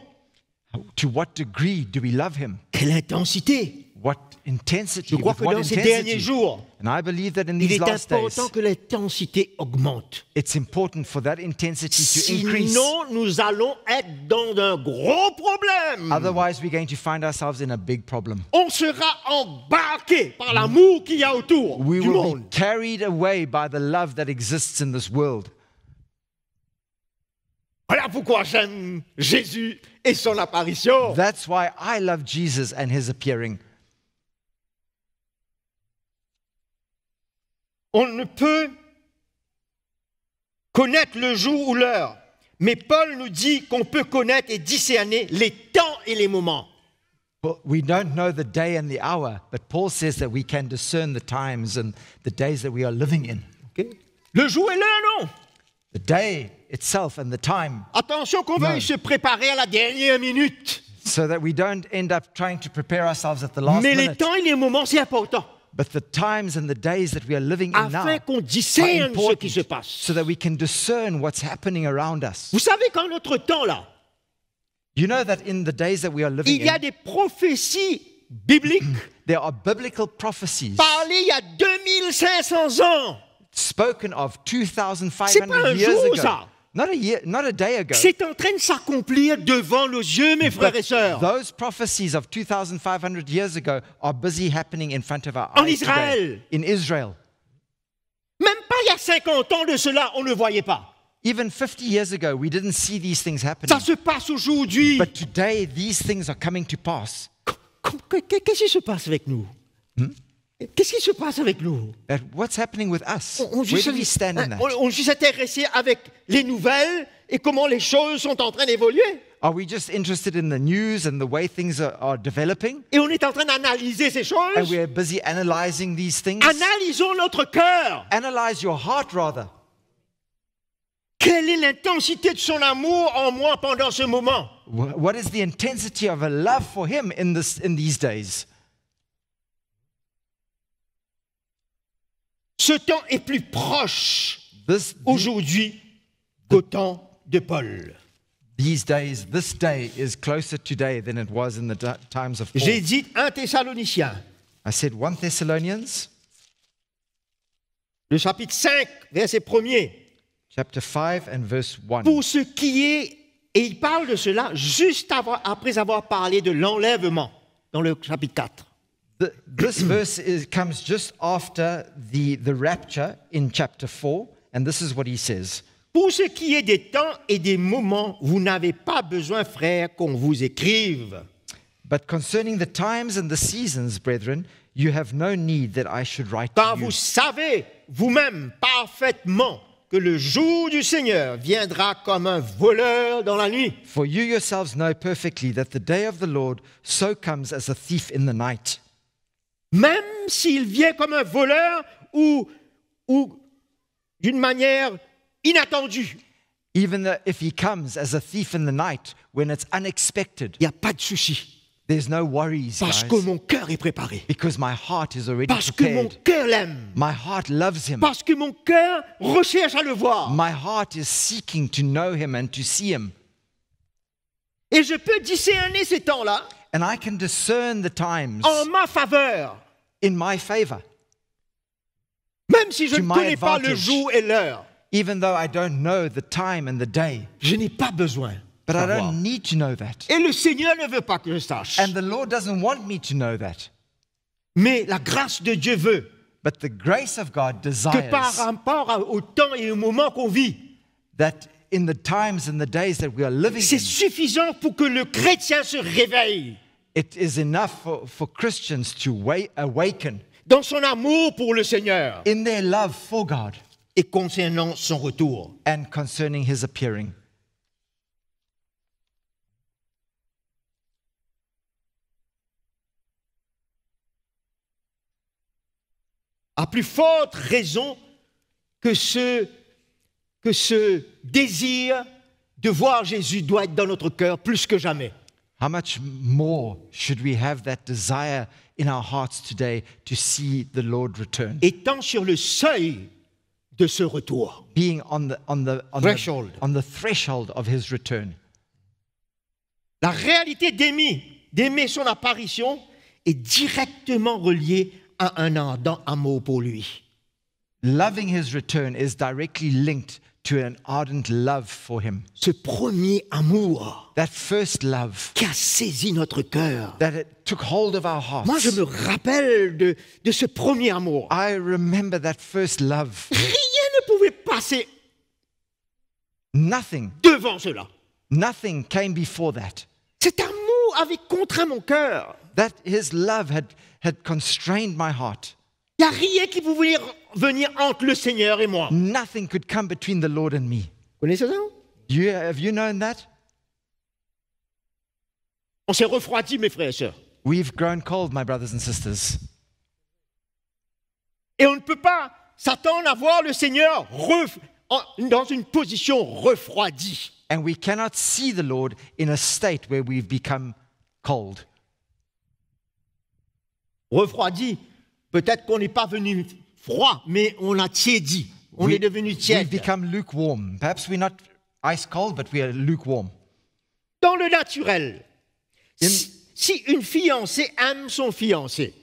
To what degree do we love him? Quelle intensité? What intensity? Je crois With que what dans ces derniers intensity? jours, And I believe that in il these est last days, important que l'intensité augmente. it's important for that intensity to increase. Sinon, nous allons être dans un gros problème. Otherwise, we're going to find ourselves in a big problem. On sera embarqué par l'amour qu'il y a autour We du will monde. be carried away by the love that exists in this world. Voilà pourquoi j'aime Jésus et son apparition. That's why I love Jesus and his appearing. On ne peut connaître le jour ou l'heure, mais Paul nous dit qu'on peut connaître et discerner les temps et les moments. But we don't know the day and the hour, but Paul says that we can discern the times and the days that we are living in. Okay? Le jour et l'heure, non. The day itself and the time, Attention qu'on veuille se préparer à la dernière minute. so that we don't end up trying to prepare ourselves at the last Mais les minute. temps et les moments, c'est important. But the times and the days that we are living in now Afin qu'on are discerne ce qui se important passe. so that we can discern what's happening around us. Vous savez qu'en notre temps, là, You know that in the days that we are living il y a in, des prophéties bibliques there are biblical prophecies parlées il y a 2500 ans. spoken of C'est pas 2,500 un years jour, ago. ça. Not a day ago. C'est en train de s'accomplir devant nos yeux, mes frères et sœurs. Those prophecies of 2,500 years ago are busy happening in front of our En eyes Israël. today. In Israel. Même pas il y a 50 ans de cela, on ne voyait pas. Even 50 years ago, we didn't see these things happening. Ça se passe aujourd'hui. But today, these things are coming to pass. Qu'est-ce qui se passe avec nous? Qu'est-ce qui se passe avec nous? What's happening with us? Where do we stand in that? On est juste intéressé avec les nouvelles et comment les choses sont en train d'évoluer. Are we just interested in the news and the way things are developing? Et on est en train d'analyser ces choses. And we're busy analyzing these things. Analysons notre cœur. Analyze your heart, rather. Quelle est l'intensité de son amour en moi pendant ce moment? What is the intensity of a love for him in these days? Ce temps est plus proche aujourd'hui qu'au temps de Paul. These days, this day is closer today than it was in the times of Paul. J'ai dit 1 Thessaloniciens. I said 1 Thessalonians. Le chapitre 5, verset 1er. Chapter 5 and verse 1. Pour ce qui est, et il parle de cela juste après avoir parlé de l'enlèvement dans le chapitre 4. This verse comes just after the rapture in chapter 4, and this is what he says. Pour ce qui est des temps et des moments, vous n'avez pas besoin, frères, qu'on vous écrive. But concerning the times and the seasons, brethren, you have no need that I should write Car to you. vous savez vous-même parfaitement que le jour du Seigneur viendra comme un voleur dans la nuit. For you yourselves know perfectly that the day of the Lord so comes as a thief in the night. Même s'il vient comme un voleur ou d'une manière inattendue. Even if he comes as a thief in the night, when it's unexpected, Il n'y a pas de souci. there's no worries, Parce guys, que mon cœur est préparé. because my heart is already Parce que mon prepared. cœur l'aime. My heart loves him. Parce que mon cœur recherche à le voir. My heart is seeking to know him and to see him. Et je peux discerner ces temps-là And I can discern the times en ma faveur. in my favor, Même si je To ne my connais pas le advantage. jour et l'heure. even though I don't know the time and the day. Je n'ai pas besoin de But I savoir. don't need to know that. Et le Seigneur ne veut pas que je sache. And the Lord doesn't want me to know that. Mais la grâce de Dieu veut But the grace of God que par desires rapport au temps et au moment qu'on vit, that in the times and the days that we are living c'est in, suffisant pour que le chrétien se réveille it is enough for Christians to awaken dans son amour pour le Seigneur in their love for God et concernant son retour. and concerning his appearing. À plus forte raison que ce désir de voir Jésus doit être dans notre cœur plus que jamais. How much more should we have that desire in our hearts today to see the Lord return? Étant sur le seuil de ce retour. Being on the threshold of his return. La réalité d'aimer son apparition est directement reliée à un ardent amour pour lui. Loving his return is directly linked to an ardent love for him. Ce premier amour That first love qui a saisi notre cœur. that it took hold of our hearts. Moi, je me rappelle de ce premier amour. I remember that first love. Rien ne pouvait passer Nothing devant cela. came before that. Cet amour avait contraint mon cœur. That his love had constrained my heart. Il n'y a rien qui pouvait venir entre le Seigneur et moi. Nothing could come between the Lord and me. Vous connaissez ça? Have you known that? On s'est refroidi, mes frères et sœurs. We've grown cold, my brothers and sisters. Et on ne peut pas s'attendre à voir le Seigneur dans une position refroidie. And we cannot see the Lord in a state where we've become cold. Refroidi, peut-être qu'on n'est pas venu froid, mais on a tiédi. On est devenu We've tiède. become lukewarm. Perhaps we're not ice cold, but we are lukewarm. Dans le naturel, si une fiancée aime son fiancé,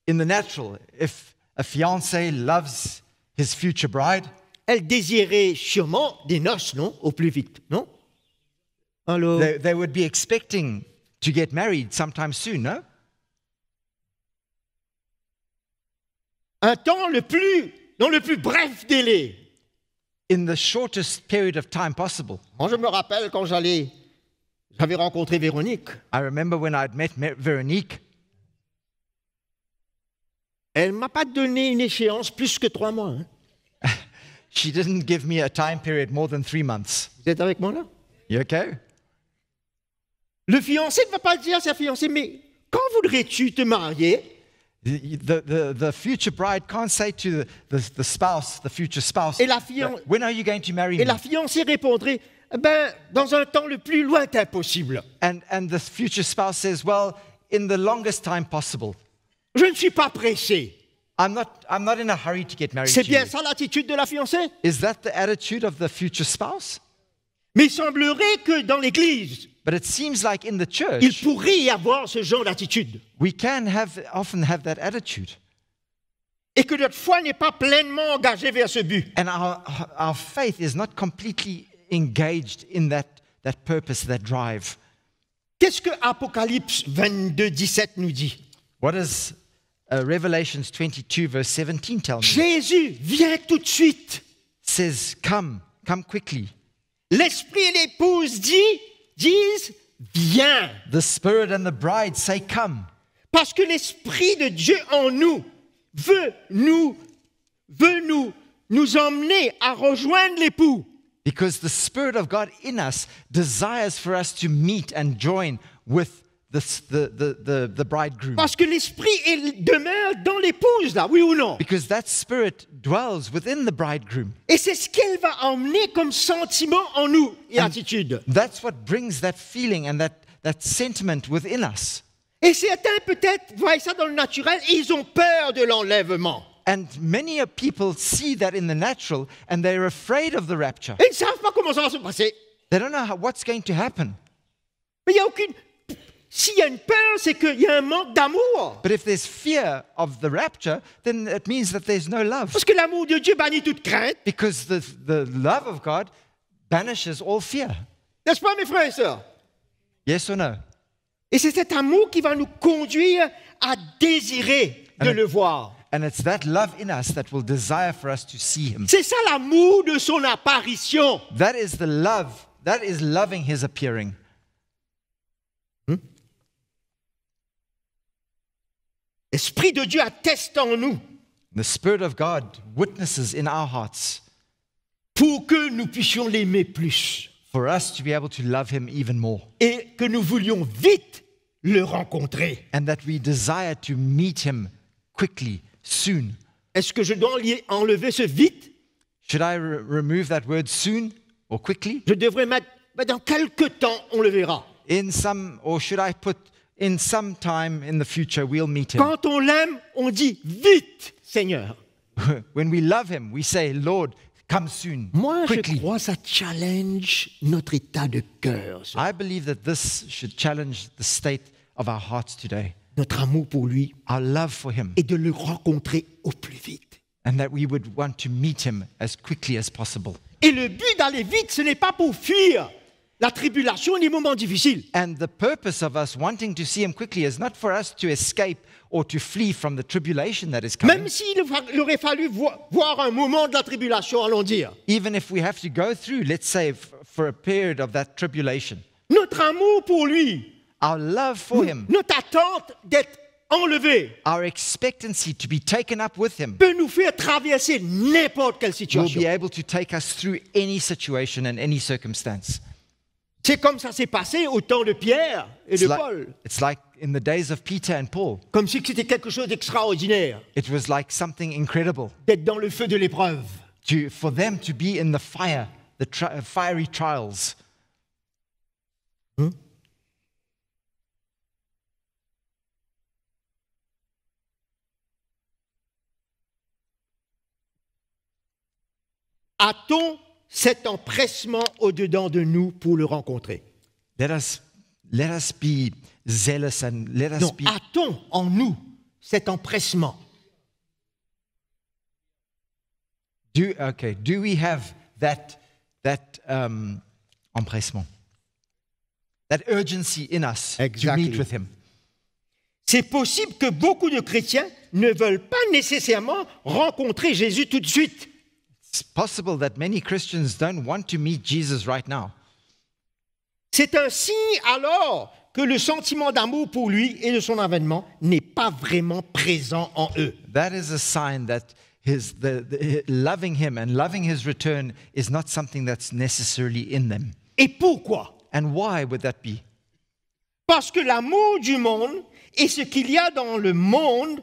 In the natural, if a fiancé loves his future bride, elle désirait sûrement des noces, non? Au plus vite, non? Alors, they would be expecting to get married sometime soon, no? un temps dans le plus bref délai. In the shortest period of time possible. Moi, je me rappelle quand j'avais rencontré Véronique. I remember when I'd met Veronique. Elle ne m'a pas donné une échéance plus que 3 mois. Hein. She didn't give me a time period more than 3 months. Vous êtes avec moi là? You okay? Le fiancé ne va pas dire à sa fiancée, mais quand voudrais-tu te marier? The future bride can't say to the spouse, the future spouse, Et la when are you going to marry me? Et la fiancée répondrait, ben, dans un temps le plus lointain possible. And the future spouse says, well, in the longest time possible. Je ne suis pas pressé. I'm not in a hurry to get married C'est to bien you. ça l'attitude de la fiancée? Is that the attitude of the future spouse? Mais il semblerait que dans l'Église, But it seems like in the il church, pourrait y avoir ce genre d'attitude. we can often have that attitude. Et que notre foi n'est pas pleinement engagée vers ce but. And our faith is not completely engaged in that purpose, that drive. Qu'est-ce que Apocalypse 22, 17 nous dit? What does Revelations 22, verse 17 tell me? Jésus vient tout de suite. It says, come quickly. L'Esprit et l'épouse disent, viens. The Spirit and the bride say, come. Parce que l'Esprit de Dieu en nous veut nous emmener à rejoindre l'époux. Because the Spirit of God in us desires for us to meet and join with the bridegroom. Parce que l'Esprit demeure dans l'épouse, là, oui ou non? Because that Spirit dwells within the bridegroom. Et c'est ce qu'elle va emmener comme sentiment en nous et attitude. That's what brings that feeling and that sentiment within us. Et certains peut-être voient ça dans le naturel et ils ont peur de l'enlèvement. And many people see that in the natural and they're afraid of the rapture. Ils ne savent pas comment ça va se passer. They don't know what's going to happen. Mais il n'y a aucune... S'il y a une peur, c'est qu'il y a un manque d'amour. But if there's fear of the rapture, then it means that there's no love. Parce que l'amour de Dieu bannit toute crainte. Because the love of God banishes all fear. N'est-ce pas, mes frères et sœurs? Yes or no? Et c'est cet amour qui va nous conduire à désirer de le voir. And it's that love in us that will desire for us to see Him. C'est ça l'amour de son apparition. That is the love. That is loving His appearing. L'Esprit de Dieu atteste en nous The Spirit of God witnesses in our hearts pour que nous puissions l'aimer plus for us to be able to love Him even more. et que nous voulions vite le rencontrer. And that we desire to meet Him quickly, soon. Est-ce que je dois enlever ce vite? Should I remove that word soon or quickly? Je devrais mettre dans quelques temps, on le verra. Or should I put in some time in the future we'll meet Him? Quand on l'aime, on dit vite, Seigneur. When we love Him, we say, Lord, come soon, Moi, quickly. je crois que ça challenge notre état de cœur, I believe that this should challenge the state of our hearts today. notre amour pour lui, Our love for Him, et de le rencontrer au plus vite. and that we would want to meet Him as quickly as possible. Et le but d'aller vite, ce n'est pas pour fuir la tribulation et les moments difficiles. And the purpose of us wanting to see Him quickly is not for us to escape or to flee from the tribulation that is coming. Même s'il aurait fallu voir un moment de la tribulation, allons dire. Even if we have to go through, let's say, for a period of that tribulation. Notre amour pour lui, Our love for Him, notre attente d'être enlevé, our expectancy to be taken up with Him, peut nous faire traverser n'importe quelle will situation. be able to take us through any situation and any circumstance. C'est comme ça s'est passé au temps de Pierre et de Paul. It's like in the days of Peter and Paul. Comme si c'était quelque chose d'extraordinaire It was like something incredible d'être dans le feu de l'épreuve. for them to be in the fire, the fiery trials. A-t-on cet empressement au-dedans de nous pour le rencontrer? Let us be zealous and let us Non, be. a-t-on en nous cet empressement? Do we have that empressement, that urgency in us Exactly. to meet with Him? C'est possible que beaucoup de chrétiens ne veulent pas nécessairement rencontrer Jésus tout de suite. It's possible that many Christians don't want to meet Jesus right now. C'est un signe alors que le sentiment d'amour pour lui et de son avènement n'est pas vraiment présent en eux. That is a sign that loving him and loving his return is not something that's necessarily in them. Et pourquoi? And why would that be? Parce que l'amour du monde et ce qu'il y a dans le monde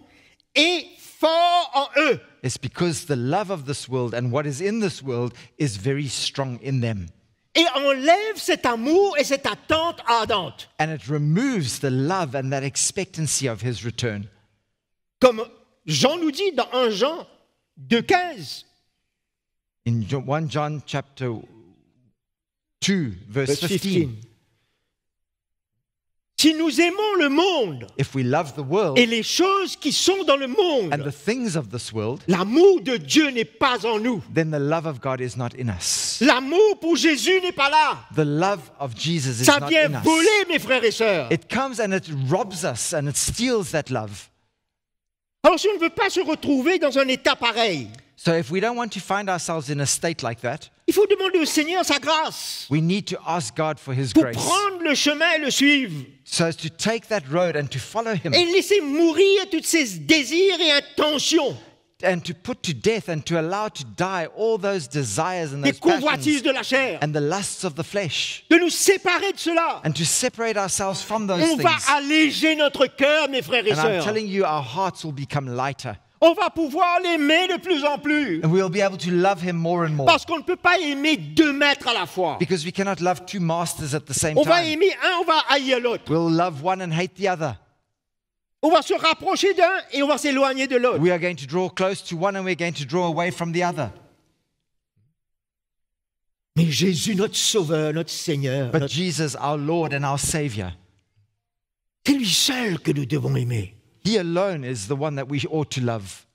est fort en eux. It's because the love of this world and what is in this world is very strong in them. Et enlève cet amour et cette attente ardente. And it removes the love and that expectancy of his return. Comme Jean nous dit dans 1 Jean 2,15. In 1 John chapter 2, verse 15. Si nous aimons le monde If we love the world et les choses qui sont dans le and monde, the things of this world, l'amour de Dieu n'est pas en nous. then the love of God is not in us. L'amour pour Jésus n'est pas là. The love of Jesus is Ça not vient in us. voler, mes frères et sœurs. It comes and it robs us and it steals that love. Alors si on ne veut pas se retrouver dans un état pareil, So if we don't want to find ourselves in a state like that, il faut demander au Seigneur sa grâce we need to ask God for his pour grace. prendre le chemin et le suivre So as to take that road and to follow him et laisser mourir tous ces désirs et intentions, and to put to death and to allow to die all those desires and les those convoitises passions de la chair, and the lusts of the flesh de nous séparer de cela. and to separate ourselves from those On va things. alléger notre cœur, mes frères et And I'm sœurs. telling you, our hearts will become lighter On va pouvoir l'aimer de plus en plus. and we'll be able to love him more and more Parce qu'on ne peut pas aimer 2 maîtres à la fois. because we cannot love two masters at the same On va time. aimer un, on va haïr l'autre. We'll love one and hate the other. On va se rapprocher d'un et on va s'éloigner de l'autre. We are going to draw close to one and we're going to draw away from the other. Mais Jésus, notre Sauveur, notre Seigneur, But Jesus, our Lord and our Savior, c'est lui seul que nous devons aimer. he alone is the one that we ought to love.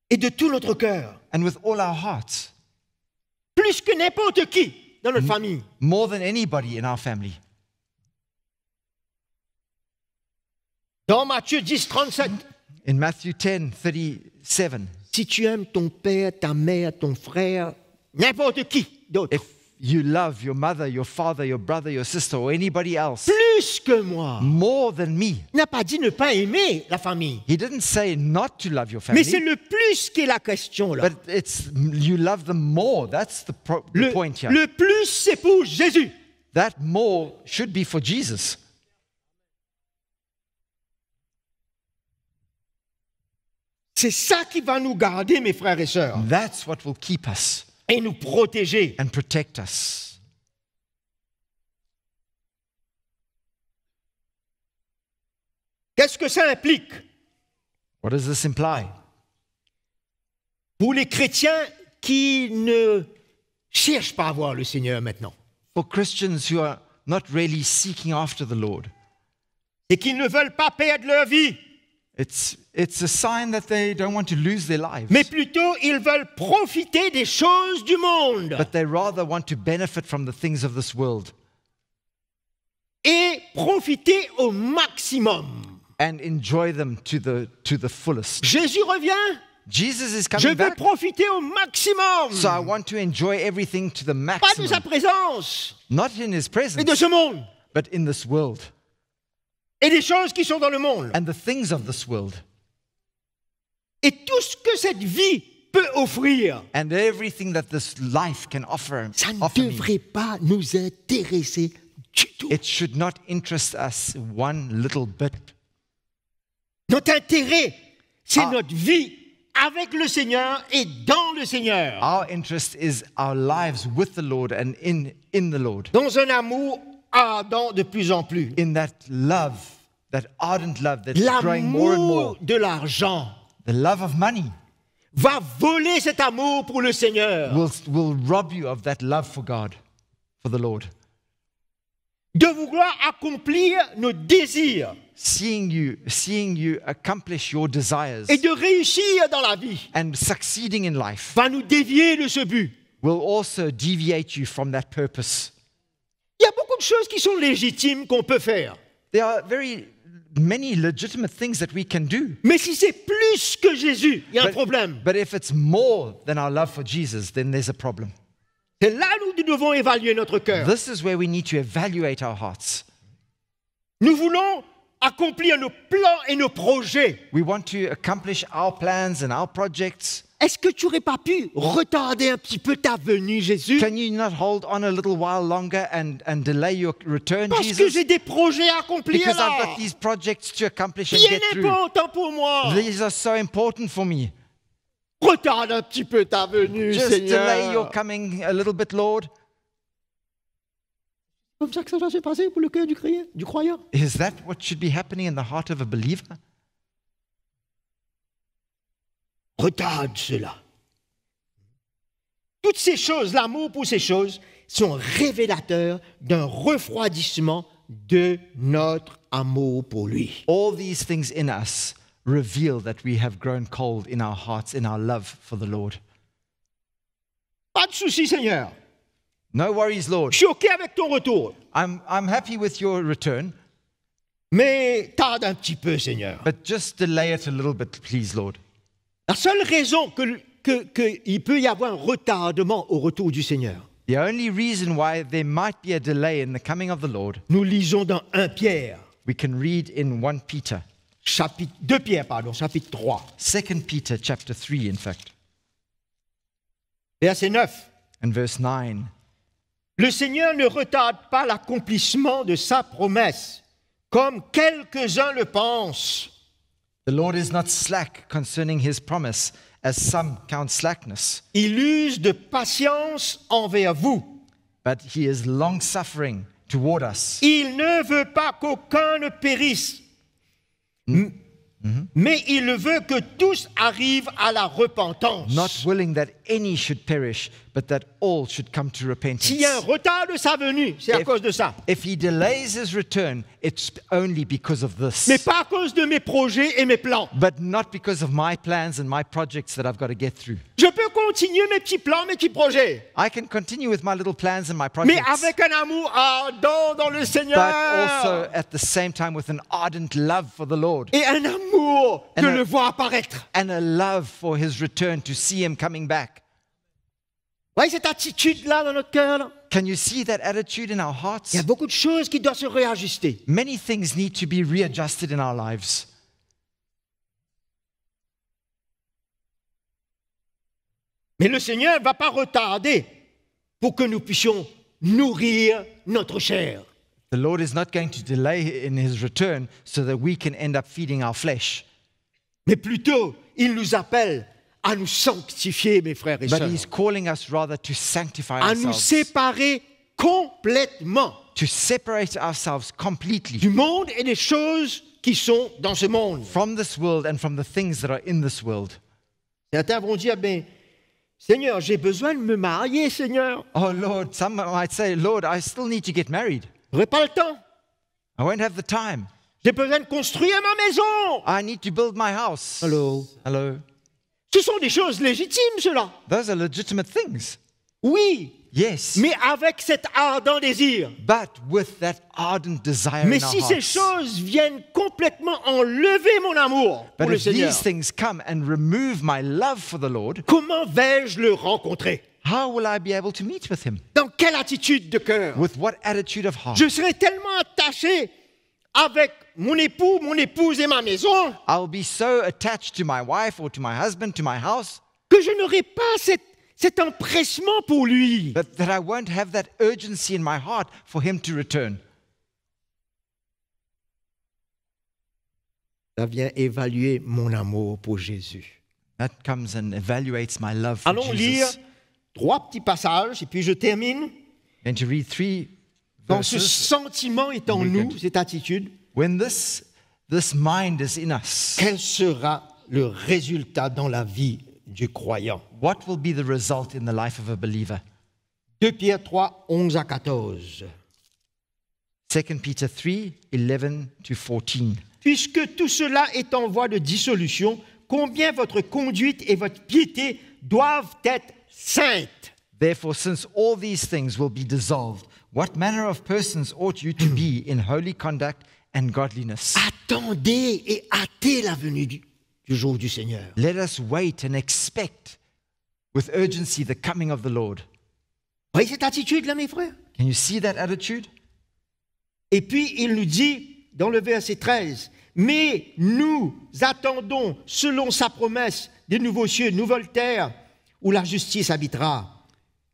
Et de tout notre cœur. And with all our hearts, Plus que n'importe qui dans notre famille. more than anybody in our family. Dans Matthieu 10, 37. In Matthew 10:37, Si tu aimes ton père, ta mère, ton frère, n'importe qui d'autre, if you love your mother, your father, your brother, your sister, or anybody else plus que moi, more than me, il n'a pas dit ne pas aimer la famille. he didn't say not to love your Mais c'est family, le plus qui est la question là. but it's you love them more. That's the point here. Le plus, c'est pour Jésus. That more should be for Jesus. C'est ça qui va nous garder, mes frères et sœurs, That's what will keep us et nous protéger. and protect us. Qu'est-ce que ça implique What does this imply? pour les chrétiens qui ne cherchent pas à voir le Seigneur maintenant? For Christians who are not really seeking after the Lord, Et qui ne veulent pas perdre leur vie, it's a sign that they don't want to lose their lives, mais plutôt ils veulent profiter des choses du monde but they rather want to benefit from the things of this world et profiter au maximum. and enjoy them to the fullest. Jésus revient, Jesus is je coming veux back, profiter au maximum, so I want to enjoy everything to the pas de sa maximum, présence, not in His mais de presence, ce monde but in this world et des choses qui sont dans le monde. and the things of this world Et tout ce que cette vie peut offrir, and everything that this life can offer ça ne me. devrait pas nous intéresser du tout. It should not interest us one little bit. Notre intérêt, c'est Ah. notre vie avec le Seigneur et dans le Seigneur. Our interest is our lives with the Lord and in the Lord. Dans un amour ardent de plus en plus. In that love, that ardent love that's growing more and more. L'amour de l'argent The love of money va voler cet amour pour le Seigneur. will rob you of that love for God, for the Lord. De vouloir accomplir nos désirs Seeing you accomplish your desires et de réussir dans la vie and succeeding in life va nous dévier de ce but. will also deviate you from that purpose. Il y a beaucoup de choses qui sont légitimes qu'on peut faire. There are very many legitimate things that we can do. Mais si c'est plus que Jésus, il y a un problème. But if it's more than our love for Jesus, then there's a problem. C'est là où nous devons évaluer notre cœur. This is where we need to evaluate our hearts. Nous voulons accomplir nos plans et nos projets. We want to accomplish our plans and our projects. Est-ce que tu n'aurais pas pu retarder un petit peu ta venue, Jésus? Can you not hold on a little while longer and delay your return, Parce que Jesus? j'ai des projets à accomplir Because I've là. got these projects to accomplish and Bien get through. important pour moi. These are so important for me. Retarde un petit peu ta venue, Just delay your Seigneur. coming a little bit, Lord. Comme ça que ça doit se passer pour le cœur du croyant. Is that what should be happening in the heart of a believer? Retarde cela. Toutes ces choses, l'amour pour ces choses, sont révélateurs d'un refroidissement de notre amour pour lui. All these things in us reveal that we have grown cold in our hearts, in our love for the Lord. Pas de souci, Seigneur. No worries, Lord. Je suis OK avec ton retour. I'm happy with your return, Mais tarde un petit peu, Seigneur. but just delay it a little bit, please, Lord. La seule raison qu'il peut y avoir un retardement au retour du Seigneur, The only reason why there might be a delay in the coming of the Lord, nous lisons dans 1 Pierre, we can read in 1 Peter, chapitre 2 Pierre, pardon, chapitre 3, 2 Peter chapter 3, in fact, verset 9. and verse 9. Le Seigneur ne retarde pas l'accomplissement de sa promesse, comme quelques-uns le pensent. The Lord is not slack concerning his promise, as some count slackness, Il use de patience envers vous. but he is long-suffering toward us, Il ne veut pas qu'aucun ne périsse, mais il veut que tous arrivent à la repentance. not willing that any should perish, but that all should come to repentance. S'il y a un retard de sa venue, c'est à cause de ça. If he delays his return, it's only because of this. Mais pas à cause de mes projets et mes plans. But not because of my plans and my projects that I've got to get through. Je peux continuer mes petits plans, mes petits projets, I can continue with my little plans and my mais projects, avec un amour ardent dans le Seigneur. but also at the same time with an ardent love for the Lord Et un amour de And le voir apparaître. and a love for his return, to see him coming back. Vous voyez cette attitude-là dans notre cœur là? Can you see that attitude in our Il hearts? y a beaucoup de choses qui doivent se réajuster. Many things need to be readjusted in our lives. Mais le Seigneur ne va pas retarder pour que nous puissions nourrir notre chair. The Lord is not going to delay in his return so that we can end up feeding our flesh. Mais plutôt, il nous appelle à nous sanctifier, mes frères et But sœurs. he's calling us rather to sanctify À nous ourselves, séparer complètement to separate ourselves completely du monde et des choses qui sont dans ce monde. from this world and from the things that are in this world. Certains vont dire, ben, Seigneur, j'ai besoin de me marier, Seigneur. Oh Lord, some might say, Lord, I still need to get married. Je n'aurai pas le temps. I won't have the time. J'ai besoin de construire ma maison. I need to build my house. Allô? Hello. Ce sont des choses légitimes, cela. Those are legitimate things. Oui, Yes. mais avec cet ardent désir. But with that ardent desire Mais in our si ces hearts. choses viennent complètement enlever mon amour pour But le if Seigneur, these things come and remove my love for the Lord, comment vais-je le rencontrer? how will I be able to meet with him? Dans quelle attitude de cœur? With what attitude of heart? Je serai tellement attaché avec mon époux, mon épouse et ma maison I'll be so attached to my wife or to my husband, to my house, que je n'aurai pas cet empressement pour lui. that I won't have that urgency in my heart for him to return. Ça vient évaluer mon amour pour Jésus. That comes and evaluates my love for Allons lire Jesus. 3 petits passages et puis je termine. And to read 3 Quand ce verses. sentiment est en We nous, could- cette attitude, When this mind is in us, quel sera le résultat dans la vie du croyant? what will be the result in the life of a believer? 2 Pierre 3, 11 à 14. 2 Peter 3, 11 to 14. Puisque tout cela est en voie de dissolution, combien votre conduite et votre piété doivent être saintes. Therefore, since all these things will be dissolved, what manner of persons ought you to be in holy conduct and godliness? Attendez et hâtez la venue du jour du Seigneur. Let us wait and expect with urgency the coming of the Lord. Voyez cette attitude-là, mes frères? Can you see that attitude? Et puis, il nous dit, dans le verset 13, « Mais nous attendons, selon sa promesse, de nouveaux cieux, de nouvelles terres, où la justice habitera. »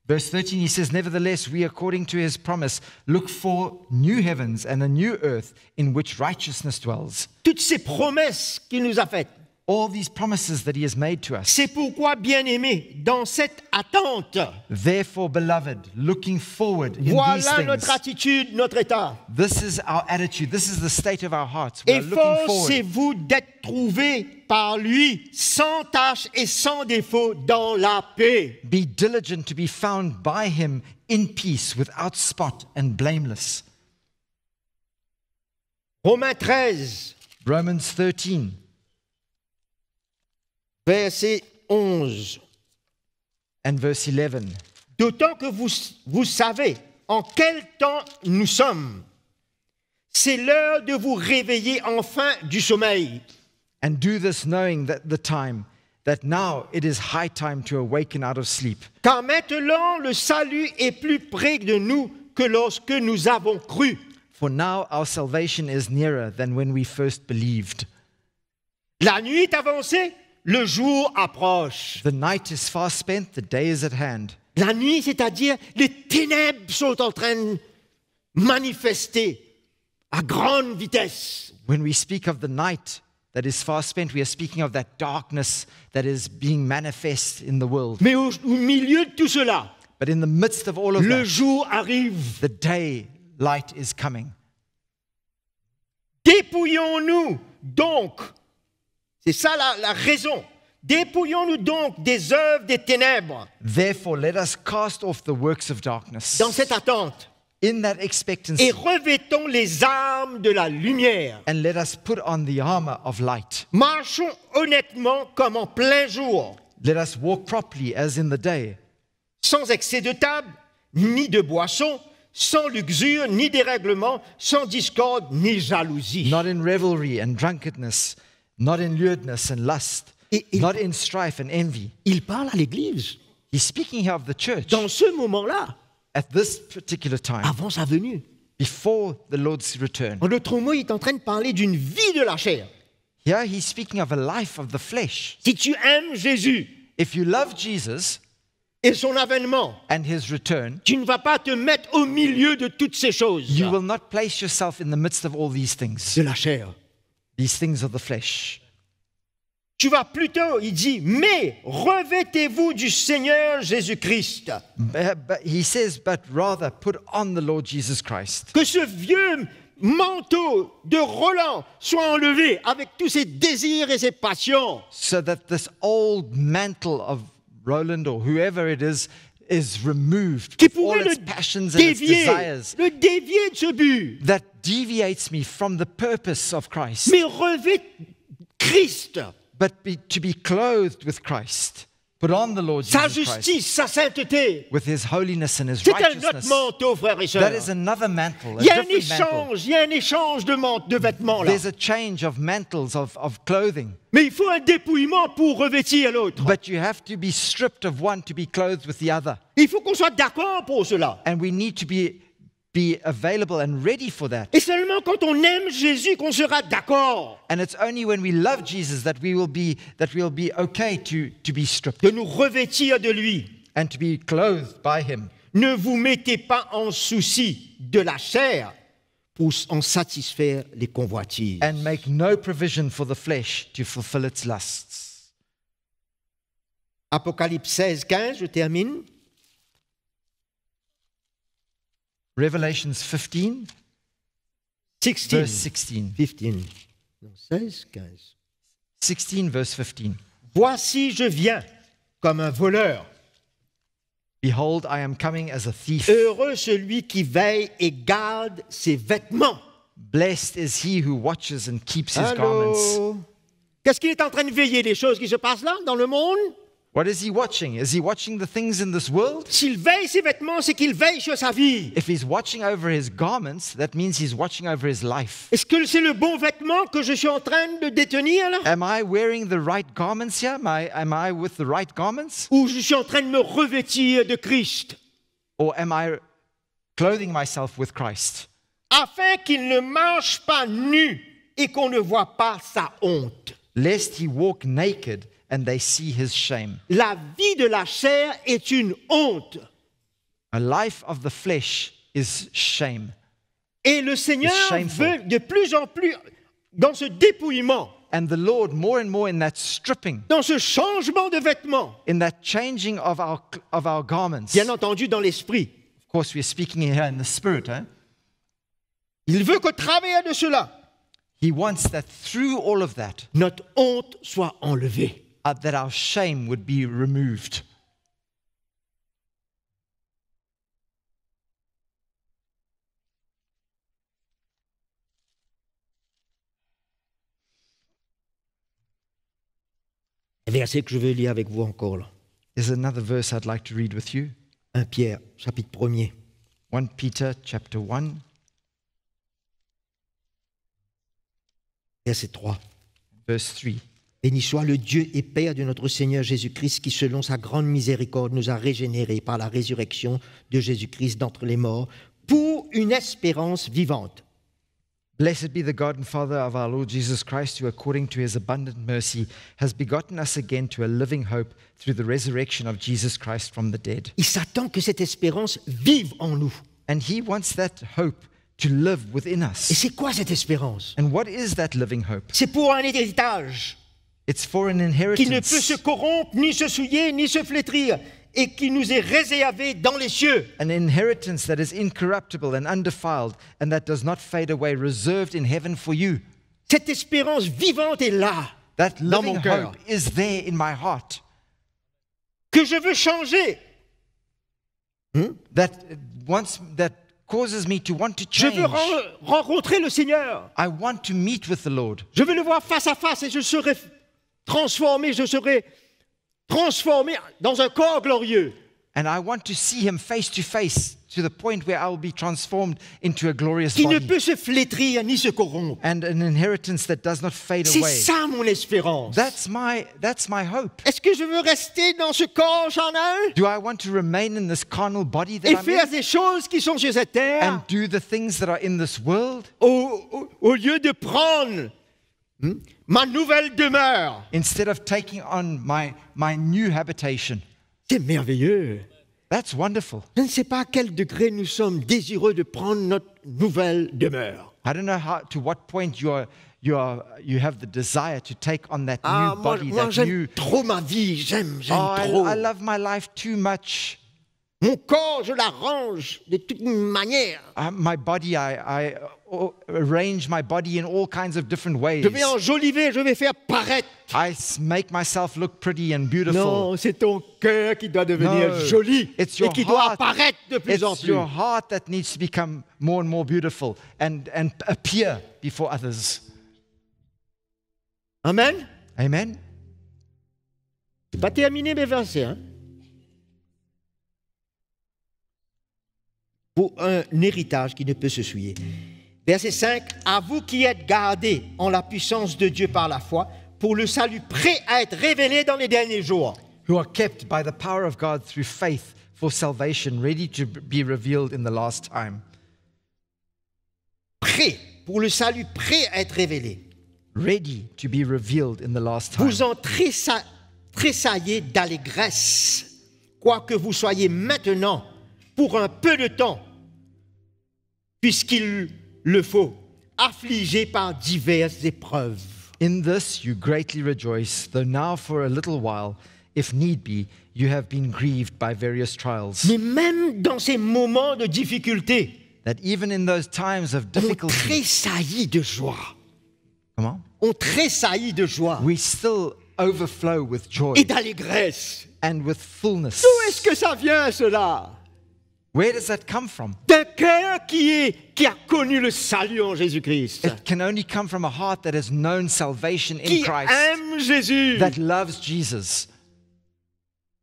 Verse 13, he says, "Nevertheless, we, according to his promise, look for new heavens and a new earth in which righteousness dwells." Toutes ces promesses qu'il nous a faites. All these promises that he has made to us. C'est pourquoi, bien-aimés, dans cette attente, Therefore, beloved, looking forward in these voilà things. notre attitude, notre état. This is our attitude. This is the state of our hearts. We are looking forward. Efforcez-vous d'être trouvés par lui, sans tache et sans défaut, dans la paix. Be diligent to be found by him in peace, without spot and blameless. Romains 13, Romans 13, verset 11. and verse 11. D'autant que vous savez en quel temps nous sommes. C'est l'heure de vous réveiller enfin du sommeil. And do this knowing that now it is high time to awaken out of sleep. Car maintenant le salut est plus près de nous que lorsque nous avons cru. For now our salvation is nearer than when we first believed. La nuit est avancée, le jour approche. The night is far spent, the day is at hand. La nuit, c'est-à-dire les ténèbres sont en train de manifester à grande vitesse. When we speak of the night that is far spent, we are speaking of that darkness that is being manifest in the world. Mais au milieu de tout cela, But in the midst of all of le that, jour arrive. the daylight is coming. Dépouillons-nous donc, c'est ça la raison, dépouillons-nous donc des œuvres des ténèbres Therefore, let us cast off the works of darkness dans cette attente in that et expectancy, revêtons les armes de la lumière. and let us put on the armor of light. Marchons honnêtement comme en plein jour, Let us walk properly as in the day, sans excès de table, ni de boisson, sans luxure, ni dérèglement, sans discorde, ni jalousie. not in revelry and drunkenness, not in lewdness and lust, Et- not in strife and envy. Il parle à l'Église He's speaking here of the church dans ce moment-là, at this particular time, avant sa venue. before the Lord's return. En d'autres mots, il est en train de parler d'une vie de la chair. Here he's speaking of a life of the flesh. Si tu aimes Jésus If you love Jesus et son avènement, and his return, tu ne vas pas te mettre au milieu de toutes ces choses you will not place yourself in the midst of all these things de la chair. of the flesh. Tu vas plutôt, il dit, mais revêtez-vous du Seigneur Jésus-Christ. But he says, but rather put on the Lord Jesus Christ. Que ce vieux manteau de Roland soit enlevé avec tous ses désirs et ses passions. So that this old mantle of Roland or whoever it is removed Qui with all pourrait its passions and its desires le dévier de ce but. that deviates me from the purpose of Christ. Mais revêt Christ, But to be clothed with Christ. Put on the Lord sa Jesus Christ justice, sa sainteté. with his holiness and his C'est un autre righteousness. manteau, frères et sœurs. That is another mantle, a Il y a un different mantle. échange, il y a un échange de vêtements là. There's a change of mantles, of clothing. Mais il faut un dépouillement pour revêtir l'autre. But you have to be stripped of one to be clothed with the other. Il faut qu'on soit d'accord pour cela. And we need to be available and ready for that. Et seulement quand on aime Jésus qu'on sera d'accord And it's only when we love Jesus that we'll be okay to be stripped de nous revêtir de lui. and to be clothed by him. Ne vous mettez pas en souci de la chair pour en satisfaire les convoitises. And make no provision for the flesh to fulfill its lusts. Apocalypse 16, 15, je termine. Revelations 15, 16. verse 16. 15. Non, 16, 15. 16, verse 15. Voici, je viens comme un voleur. Behold, I am coming as a thief. Heureux celui qui veille et garde ses vêtements. Blessed is he who watches and keeps his garments. Allô? Qu'est-ce qu'il est en train de veiller? Les choses qui se passent là, dans le monde? What is he watching? Is he watching the things in this world? S'il veille ses vêtements, c'est qu'il veille sur sa vie. If he's watching over his garments, that means he's watching over his life. Est-ce que c'est le bon vêtement que je suis en train de détenir là? Am I wearing the right garments here? Am I with the right garments? Ou je suis en train de me revêtir de Christ? Or am I clothing myself with Christ? afin qu'il ne marche pas nu et qu'on ne voit pas sa honte. Lest he walk naked and they see his shame. La vie de la chair est une honte. A life of the flesh is shame. Et le Seigneur veut de plus en plus, dans ce dépouillement, and the Lord more and more in that stripping, dans ce changement de vêtements, in that changing of our garments. Bien entendu dans l'esprit. Of course, we are speaking here in the spirit. Il veut qu'au travers de cela, He wants that through all of that, notre honte soit enlevée. That our shame would be removed. Un verset que je veux lire avec vous encore là. There's another verse I'd like to read with you. 1 Pierre, chapitre 1er. 1 Peter, chapter 1. Verset 3. Verse 3. Béni soit le Dieu et Père de notre Seigneur Jésus-Christ qui, selon sa grande miséricorde, nous a régénérés par la résurrection de Jésus-Christ d'entre les morts pour une espérance vivante. Blessed be the God and Father of our Lord Jesus Christ, who according to his abundant mercy has begotten us again to a living hope through the resurrection of Jesus Christ from the dead. Il s'attend que cette espérance vive en nous. And he wants that hope to live within us. Et c'est quoi cette espérance? And what is that living hope? C'est pour un héritage. It's for an inheritance. Qui ne peut se corrompre, ni se souiller, ni se flétrir, et qui nous est réservé dans les cieux. An inheritance that is incorruptible and undefiled, and that does not fade away, reserved in heaven for you. Cette espérance vivante est là, that dans mon living cœur. Hope is there in my heart. Que je veux changer. That causes me to want to change. Je veux rencontrer le Seigneur. I want to meet with the Lord. Je veux le voir face à face et je serai transformé dans un corps glorieux. And I want to see him face to the point where I will be transformed into a glorious qui ne body. peut se flétrir ni se corrompre. And an inheritance that does not fade away. C'est ça mon espérance. That's my hope. Est-ce que je veux rester dans ce corps charnel? Do I want to remain in this carnal body that et I'm faire in? des choses qui sont sur cette terre? And do the things that are in this world? Au lieu de prendre ma nouvelle demeure. Instead of taking on my new habitation. C'est merveilleux. That's wonderful. Je ne sais pas à quel degré nous sommes désireux de prendre notre nouvelle demeure. I don't know to what point you have the desire to take on that new body, moi, that j'aime new. trop ma vie, j'aime trop. I love my life too much. Mon corps, je l'arrange de toute manière. My body, I arrange my body in all kinds of different ways. Je vais enjoliver, je vais faire paraître. I make myself look pretty and beautiful. Non, c'est ton cœur qui doit devenir joli et qui doit apparaître de plus en plus. It's your heart that needs to become more and more beautiful and appear before others. Amen. Amen. Je n'ai pas terminé mes versets. Pour un héritage qui ne peut se souiller. Verset 5. À vous qui êtes gardés en la puissance de Dieu par la foi, pour le salut prêt à être révélé dans les derniers jours. Who are kept by the power of God through faith for salvation, ready to be revealed in the last time. Prêt, pour le salut prêt à être révélé. Ready to be revealed in the last time. Vous en tressaillez d'allégresse, quoique vous soyez maintenant, pour un peu de temps, puisqu'il le faut, affligés par diverses épreuves. In this you greatly rejoice, though now for a little while, if need be, you have been grieved by various trials. Mais même dans ces moments de difficulté, that even in those times of difficulty, on tressaillit de joie. Comment? On tressaillit de joie. We still overflow with joy. Et d'allégresse. And with fullness. D'où est-ce que ça vient, cela? Where does that come from? D'un cœur qui a connu le salut en Jésus-Christ. It can only come from a heart that has known salvation in qui Christ. Aime Jésus. That loves Jesus.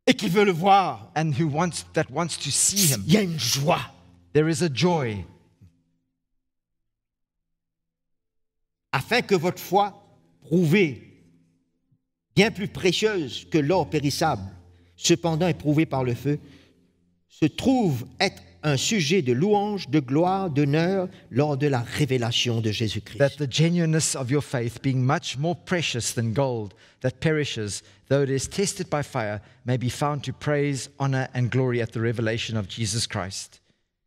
Et qui veut le voir. And wants to see him. Il y a une joie. There is a joy. Afin que votre foi, prouvée, bien plus précieuse que l'or périssable, cependant éprouvée par le feu, se trouve être un sujet de louange, de gloire, d'honneur lors de la révélation de Jésus-Christ. That the genuineness of your faith, being much more precious than gold that perishes, though it is tested by fire, may be found to praise, honor, and glory at the revelation of Jesus Christ.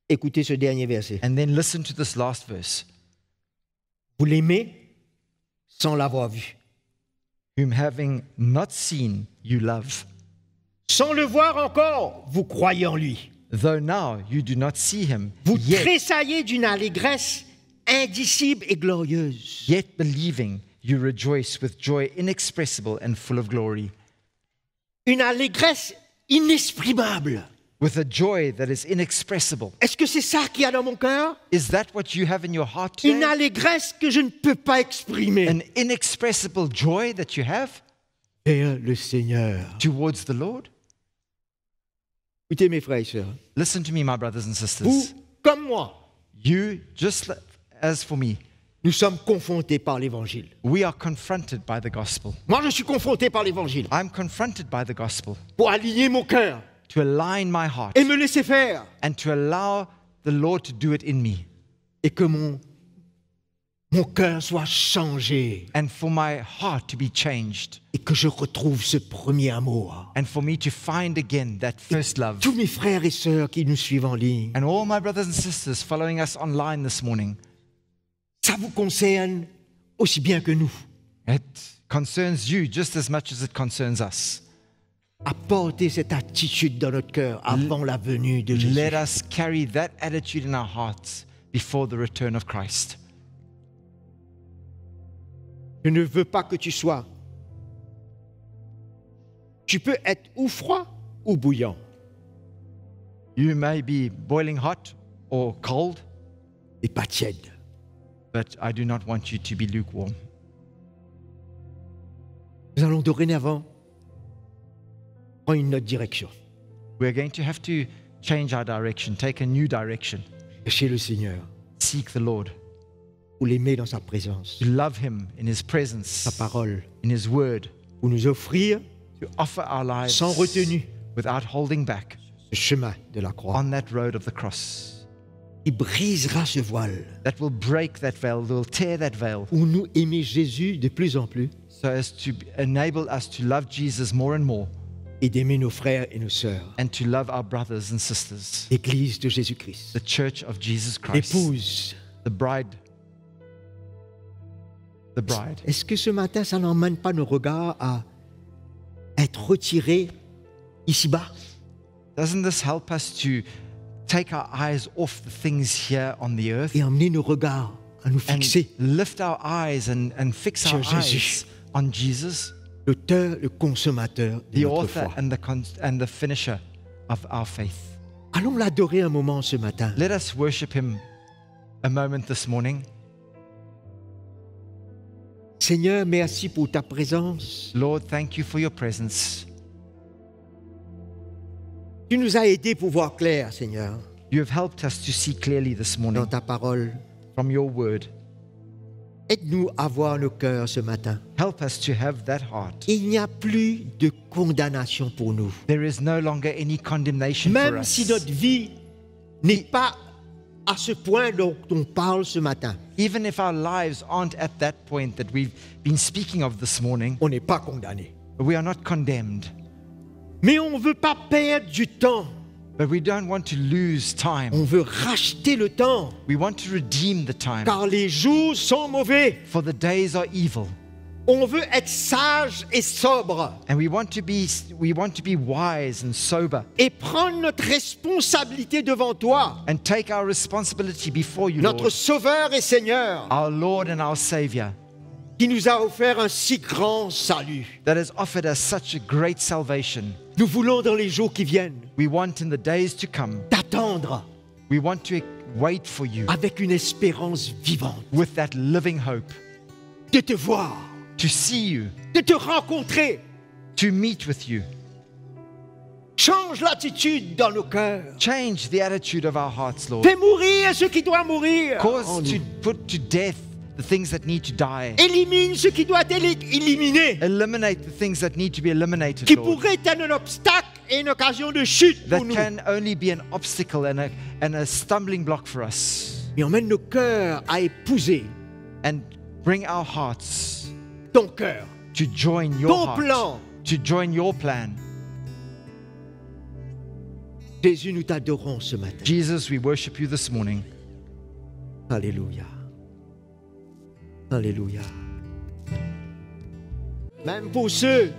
Écoutez ce dernier verset. And then listen to this last verse. Vous l'aimez sans l'avoir vu. Whom having not seen, you love. Sans le voir encore, vous croyez en lui. Though now you do not see him, Vous tressaillez d'une allégresse indicible et glorieuse. yet believing, you rejoice with joy inexpressible and full of glory. Une allégresse inexprimable. With a joy that is inexpressible. Est-ce que c'est ça qu'il y a dans mon cœur? Is that what you have in your heart Une today? allégresse que je ne peux pas exprimer. An inexpressible joy that you have Vers le Seigneur. towards the Lord? Écoutez mes frères et sœurs. Listen to me, my brothers and Vous, sisters. comme moi, You, just as for me, nous sommes confrontés par l'Évangile. we are confronted by the gospel. Moi, je suis confronté par l'Évangile I'm confronted by the gospel pour aligner mon cœur to align my heart et me laisser faire. and to allow the Lord to do it in me. Et que mon cœur soit changé. And for my heart to be changed. Et que je retrouve ce premier amour. And for me to find again that first love. Tous mes frères et sœurs qui nous suivent en ligne, And all my brothers and sisters following us online this morning, ça vous concerne aussi bien que nous. it concerns you just as much as it concerns us. Apportez cette attitude dans notre cœur avant la venue de Jésus. Let us carry that attitude in our hearts before the return of Christ. Je ne veux pas que tu sois. Tu peux être ou froid ou bouillant. You may be boiling hot or cold, Et pas tiède. but I do not want you to be lukewarm. Nous allons dorénavant prendre une autre direction. We're going to have to change our direction, take a new direction, Cherchez le Seigneur. seek the Lord, Vous l'aimer dans sa présence. to love Him in His Sa presence, parole. in His word, Pour nous offrir to offer our lives sans retenue without holding back ce chemin de la croix. on that road of the cross. Qui brisera ce voile. That will break that veil, will tear that veil, Pour nous aimer Jésus de plus en plus. so as to enable us to love Jesus more and more Et d'aimer nos frères et nos sœurs. and to love our brothers and sisters. L'Église de Jésus-Christ. The church of Jesus Christ, L'épouse. the bride. The bride. Est-ce que ce matin, ça n'emmène pas nos regards à être retirés ici-bas? Doesn't this help us to take our eyes off the things here on the earth Et emmener nos regards à nous and fixer lift our eyes and fix our sur eyes Jésus. on Jesus, l'auteur, le consommateur de the notre author foi? and the finisher of our faith? Allons l'adorer un moment ce matin. Let us worship Him a moment this morning. Seigneur, merci pour ta présence. Lord, thank you for your presence. Tu nous as aidés pour voir clair, Seigneur, You have helped us to see clearly this dans morning ta parole. from your word. Aide-nous à voir nos cœurs ce matin. Help us to have that heart. Il n'y a plus de condamnation pour nous. There is no longer any condemnation for Même us. si notre vie n'est pas à ce point dont on parle ce matin, Even if our lives aren't at that point that we've been speaking of this morning, on n'est pas condamné. we are not condemned. Mais on ne veut pas perdre du temps. But we don't want to lose time. On veut racheter le temps, We want to redeem the time. car les jours sont mauvais. For the days are evil. On veut être sage et sobre And we want to be wise and sober et prendre notre responsabilité devant toi, and take our responsibility before you, notre Lord, Sauveur et Seigneur, our Lord and our Savior, qui nous a offert un si grand salut. that has offered us such a great salvation. Nous voulons dans les jours qui viennent We want in the days to come, t'attendre we want to wait for you avec une espérance vivante, with that living hope, de te voir, to see you, de te rencontrer. to meet with you. Change l'attitude dans nos cœurs. Change the attitude of our hearts, Lord. Fais mourir ce qui doit mourir. en Cause nous. to put to death the things that need to die. Élimine ce qui doit être éliminé, Eliminate the things that need to be eliminated, qui Lord, pourrait être un obstacle est une occasion de chute pour that nous. can only be an obstacle and a stumbling block for us. Mais emmène nos cœurs à épouser And bring our hearts ton cœur, to join your ton heart, plan. to join your plan. Jésus, nous t'adorons ce matin. Jesus, we worship you this morning. Alléluia. Alléluia. Même pour ceux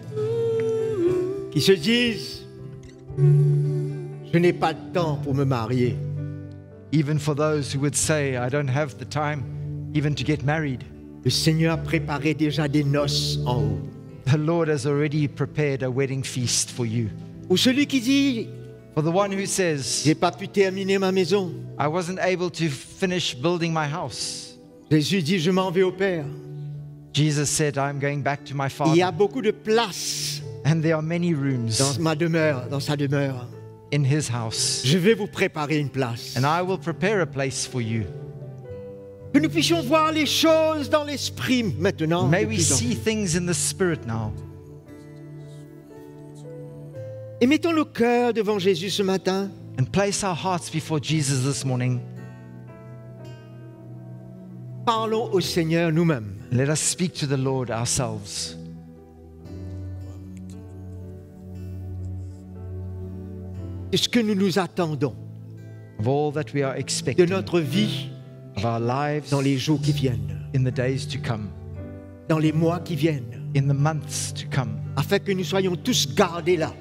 qui se disent, je n'ai pas de temps pour me marier. Even for those who would say, I don't have the time even to get married. Le Seigneur a préparé déjà des noces en haut. The Lord has already prepared a wedding feast for you. Ou celui qui dit, For the one who says, j'ai pas pu terminer ma maison. I wasn't able to finish building my house. Jésus dit, je m'en vais au Père. Jesus said, I'm going back to my Il y a Father. beaucoup de place And there are many rooms dans ma demeure, dans sa demeure. in his house. Je vais vous préparer une place. And I will prepare a place for you. Que nous puissions voir les choses dans l'esprit maintenant. May de we plus en see plus. things in the Spirit now. Et mettons le cœur devant Jésus ce matin. And place our hearts before Jesus this morning. Parlons au Seigneur nous-mêmes. Let us speak to the Lord ourselves. C'est ce que nous nous attendons Of all that we are de expecting, notre vie of our lives dans les jours qui viennent, in the days to come, dans les mois qui viennent, in the months to come, afin que nous soyons tous gardés là.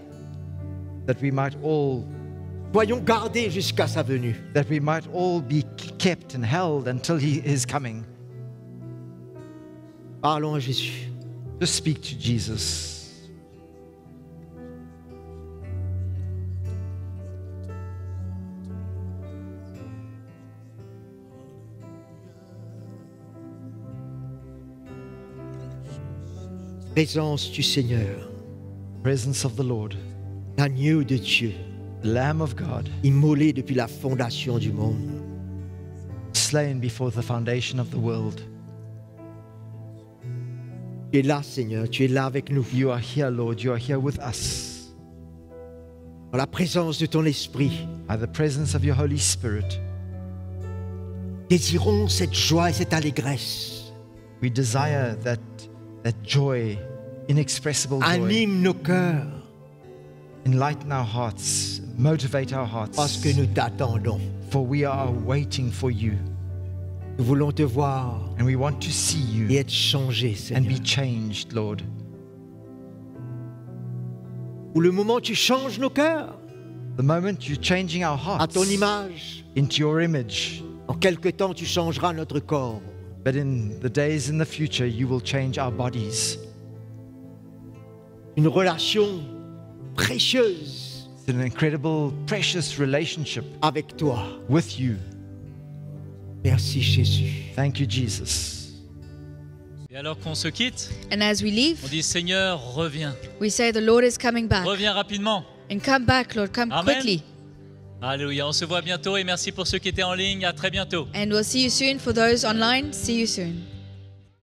that we might all Soyons gardés jusqu'à sa venue. be kept and held until he is coming. Parlons à Jésus. Just speak to Jesus. Présence du Seigneur, Presence of the Lord, l'agneau de Dieu, Lamb of God, immolé depuis la fondation du monde. slain before the foundation of the world. Tu es là, Seigneur, tu es là avec nous. You are here, Lord. You are here with us. Dans la présence de ton esprit, By the presence of your Holy Spirit, désirons cette joie et cette allégresse. we desire that joy, inexpressible joy. Anime nos cœurs Enlighten our hearts, motivate our parce hearts, que nous t'attendons. for we are waiting for you. Nous voulons te voir And we want to see et you être changés, and Seigneur. be changed, Lord. Pour le moment, tu changes nos cœurs The moment you're changing our à hearts ton image. into your image, En quelque temps, tu changeras notre corps. but in the days in the future, you will change our bodies. Une relation précieuse It's an incredible, precious relationship avec toi. with you. Merci, Jésus. Thank you, Jesus. Et alors qu'on se quitte, And as we leave, on dit Seigneur, reviens. we say the Lord is coming back. Reviens rapidement. And come back, Lord, come Amen. quickly. Alléluia. On se voit bientôt et merci pour ceux qui étaient en ligne. À très bientôt. And we'll see you soon. For those online, see you soon.